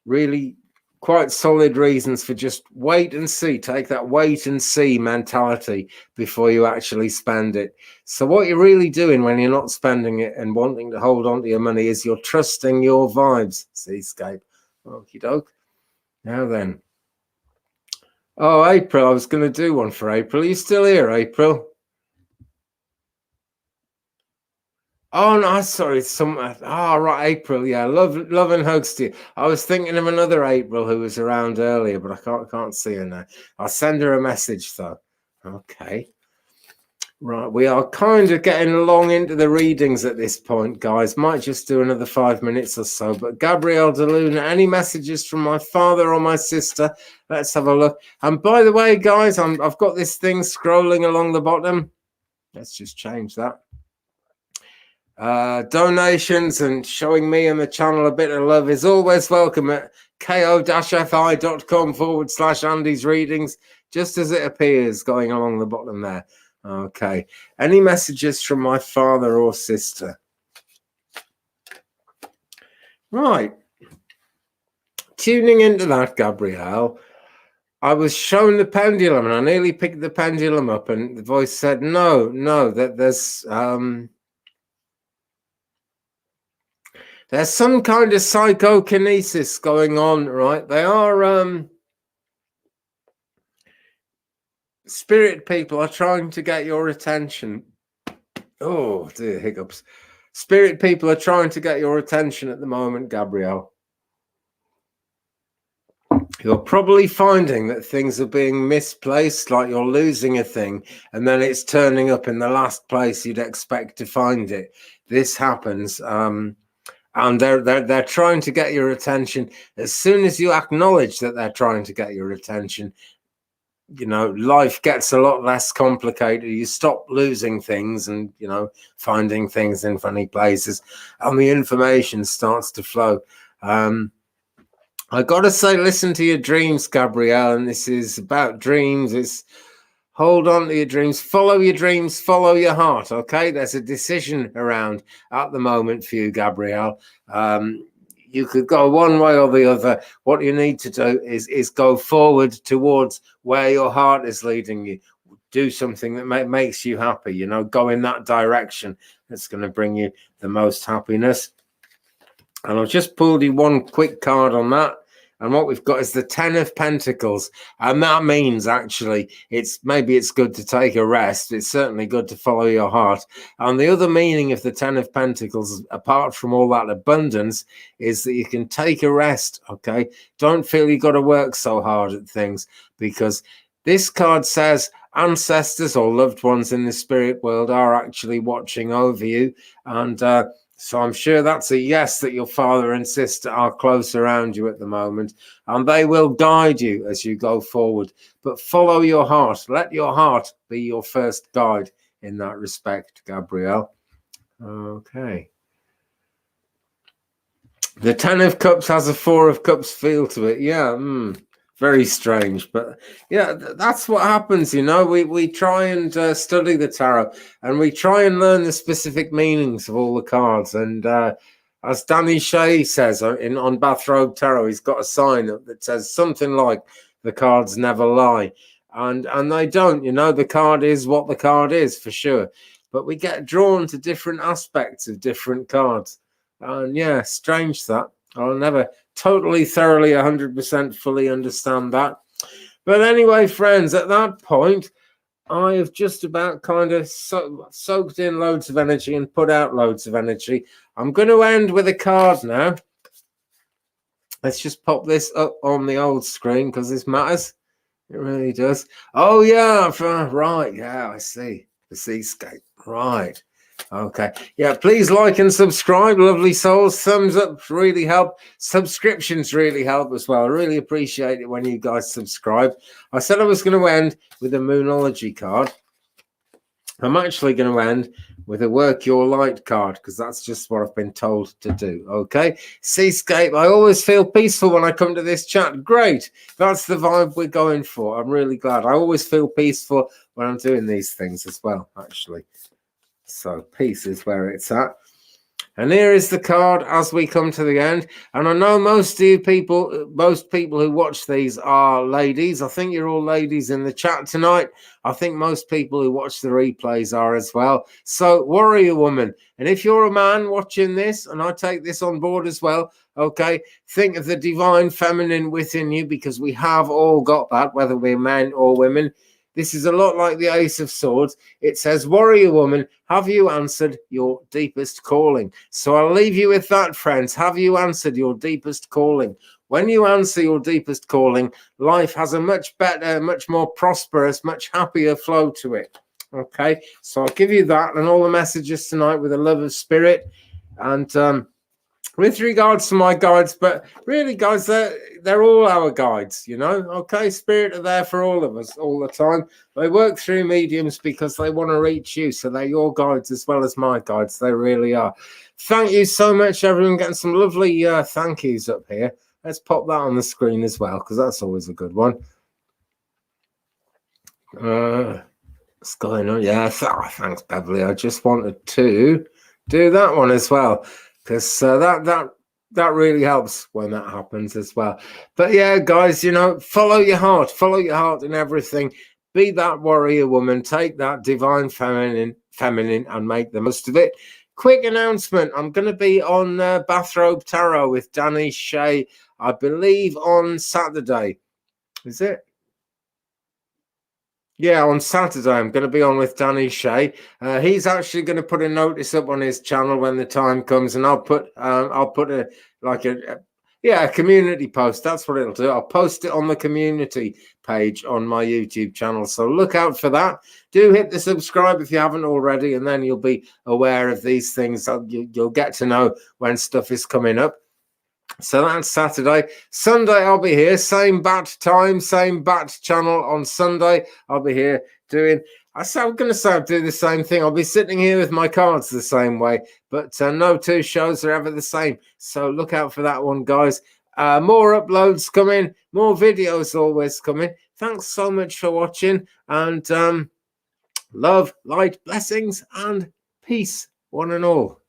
really quite solid reasons for just wait and see. Take that wait and see mentality before you actually spend it. So what you're really doing when you're not spending it and wanting to hold on to your money is you're trusting your vibes. Seascape. Okie doke. Now then. Oh, April. I was going to do one for April. Are you still here, April? Oh no, sorry, right, April. Yeah, love and hugs to you. I was thinking of another April who was around earlier, but I can't see her now. I'll send her a message though. Okay. Right, we are kind of getting along into the readings at this point, guys. Might just do another 5 minutes or so. But Gabrielle DeLuna, any messages from my father or my sister? Let's have a look. And by the way, guys, I've got this thing scrolling along the bottom. Let's just change that. Donations and showing me and the channel a bit of love is always welcome at ko-fi.com/Andy's readings, just as it appears going along the bottom there. Okay, any messages from my father or sister? Right, tuning into that, Gabrielle, I was shown the pendulum and I nearly picked the pendulum up and the voice said no, that there's some kind of psychokinesis going on, right? They are spirit people are trying to get your attention. Oh dear, hiccups. Spirit people are trying to get your attention at the moment, Gabrielle. You're probably finding that things are being misplaced, like you're losing a thing, and then it's turning up in the last place you'd expect to find it. This happens. And they're trying to get your attention. As soon as you acknowledge that they're trying to get your attention, you know, life gets a lot less complicated. You stop losing things and, you know, finding things in funny places, and the information starts to flow. I gotta say, listen to your dreams, Gabrielle, and this is about dreams. It's hold on to your dreams, follow your heart. Okay, there's a decision around at the moment for you, Gabrielle. You could go one way or the other. What you need to do is go forward towards where your heart is leading you. Do something that makes you happy, you know, go in that direction. That's going to bring you the most happiness. And I've just pulled you one quick card on that. And what we've got is the 10 of Pentacles. And that means actually maybe it's good to take a rest. It's certainly good to follow your heart. And the other meaning of the 10 of Pentacles, apart from all that abundance, is that you can take a rest, okay? Don't feel you've got to work so hard at things, because this card says ancestors or loved ones in the spirit world are actually watching over you. And so I'm sure that's a yes, that your father and sister are close around you at the moment, and they will guide you as you go forward. But follow your heart. Let your heart be your first guide in that respect, Gabrielle. Okay. The 10 of Cups has a 4 of Cups feel to it. Yeah. Very strange, but yeah, that's what happens. You know, we try and study the tarot, and we try and learn the specific meanings of all the cards. And as Danny Shea says on Bathrobe Tarot, he's got a sign that says something like "the cards never lie," and they don't. You know, the card is what the card is for sure, but we get drawn to different aspects of different cards, and yeah, strange that. I'll never totally, thoroughly, 100% fully understand that. But anyway, friends, at that point, I have just about kind of soaked in loads of energy and put out loads of energy. I'm going to end with a card now. Let's just pop this up on the old screen because this matters. It really does. Oh, yeah, right. Yeah, I see. The seascape. Right. Okay. Yeah, please like and subscribe, lovely souls. Thumbs up really help. Subscriptions really help as well. I really appreciate it when you guys subscribe. I said I was going to end with a Moonology card. I'm actually going to end with a Work Your Light card because that's just what I've been told to do. Okay. Seascape. I always feel peaceful when I come to this chat. Great. That's the vibe we're going for. I'm really glad. I always feel peaceful when I'm doing these things as well, actually. So peace is where it's at. And here is the card as we come to the end. And I know most people who watch these are ladies. I think you're all ladies in the chat tonight. I think most people who watch the replays are as well. So warrior woman. And if you're a man watching this, and I take this on board as well, okay, think of the divine feminine within you, because we have all got that, whether we're men or women. This is a lot like the Ace of Swords. It says, warrior woman, have you answered your deepest calling? So I'll leave you with that, friends. Have you answered your deepest calling? When you answer your deepest calling, life has a much better, much more prosperous, much happier flow to it. Okay, so I'll give you that and all the messages tonight with a love of spirit. And with regards to my guides, but really, guys, they're all our guides, you know. Okay, spirit are there for all of us all the time. They work through mediums because they want to reach you, so they're your guides as well as my guides. They really are. Thank you so much, everyone. Getting some lovely thank yous up here. Let's pop that on the screen as well, because that's always a good one. What's going on? Yeah, thanks, Beverly. I just wanted to do that one as well, because that really helps when that happens as well. But yeah, guys, you know, follow your heart in everything. Be that warrior woman. Take that divine feminine, and make the most of it. Quick announcement: I'm going to be on Bathrobe Tarot with Danny Shea, I believe, on Saturday. Is it? Yeah, on Saturday I'm going to be on with Danny Shea. He's actually going to put a notice up on his channel when the time comes, and I'll put a community post. That's what it'll do. I'll post it on the community page on my YouTube channel. So look out for that. Do hit the subscribe if you haven't already, and then you'll be aware of these things. You'll get to know when stuff is coming up. So that's Saturday. Sunday, I'll be here. Same bat time, same bat channel on Sunday. I'll be here doing... I'm going to say I'm doing the same thing. I'll be sitting here with my cards the same way. But no two shows are ever the same. So look out for that one, guys. More uploads coming. More videos always coming. Thanks so much for watching. And love, light, blessings, and peace, one and all.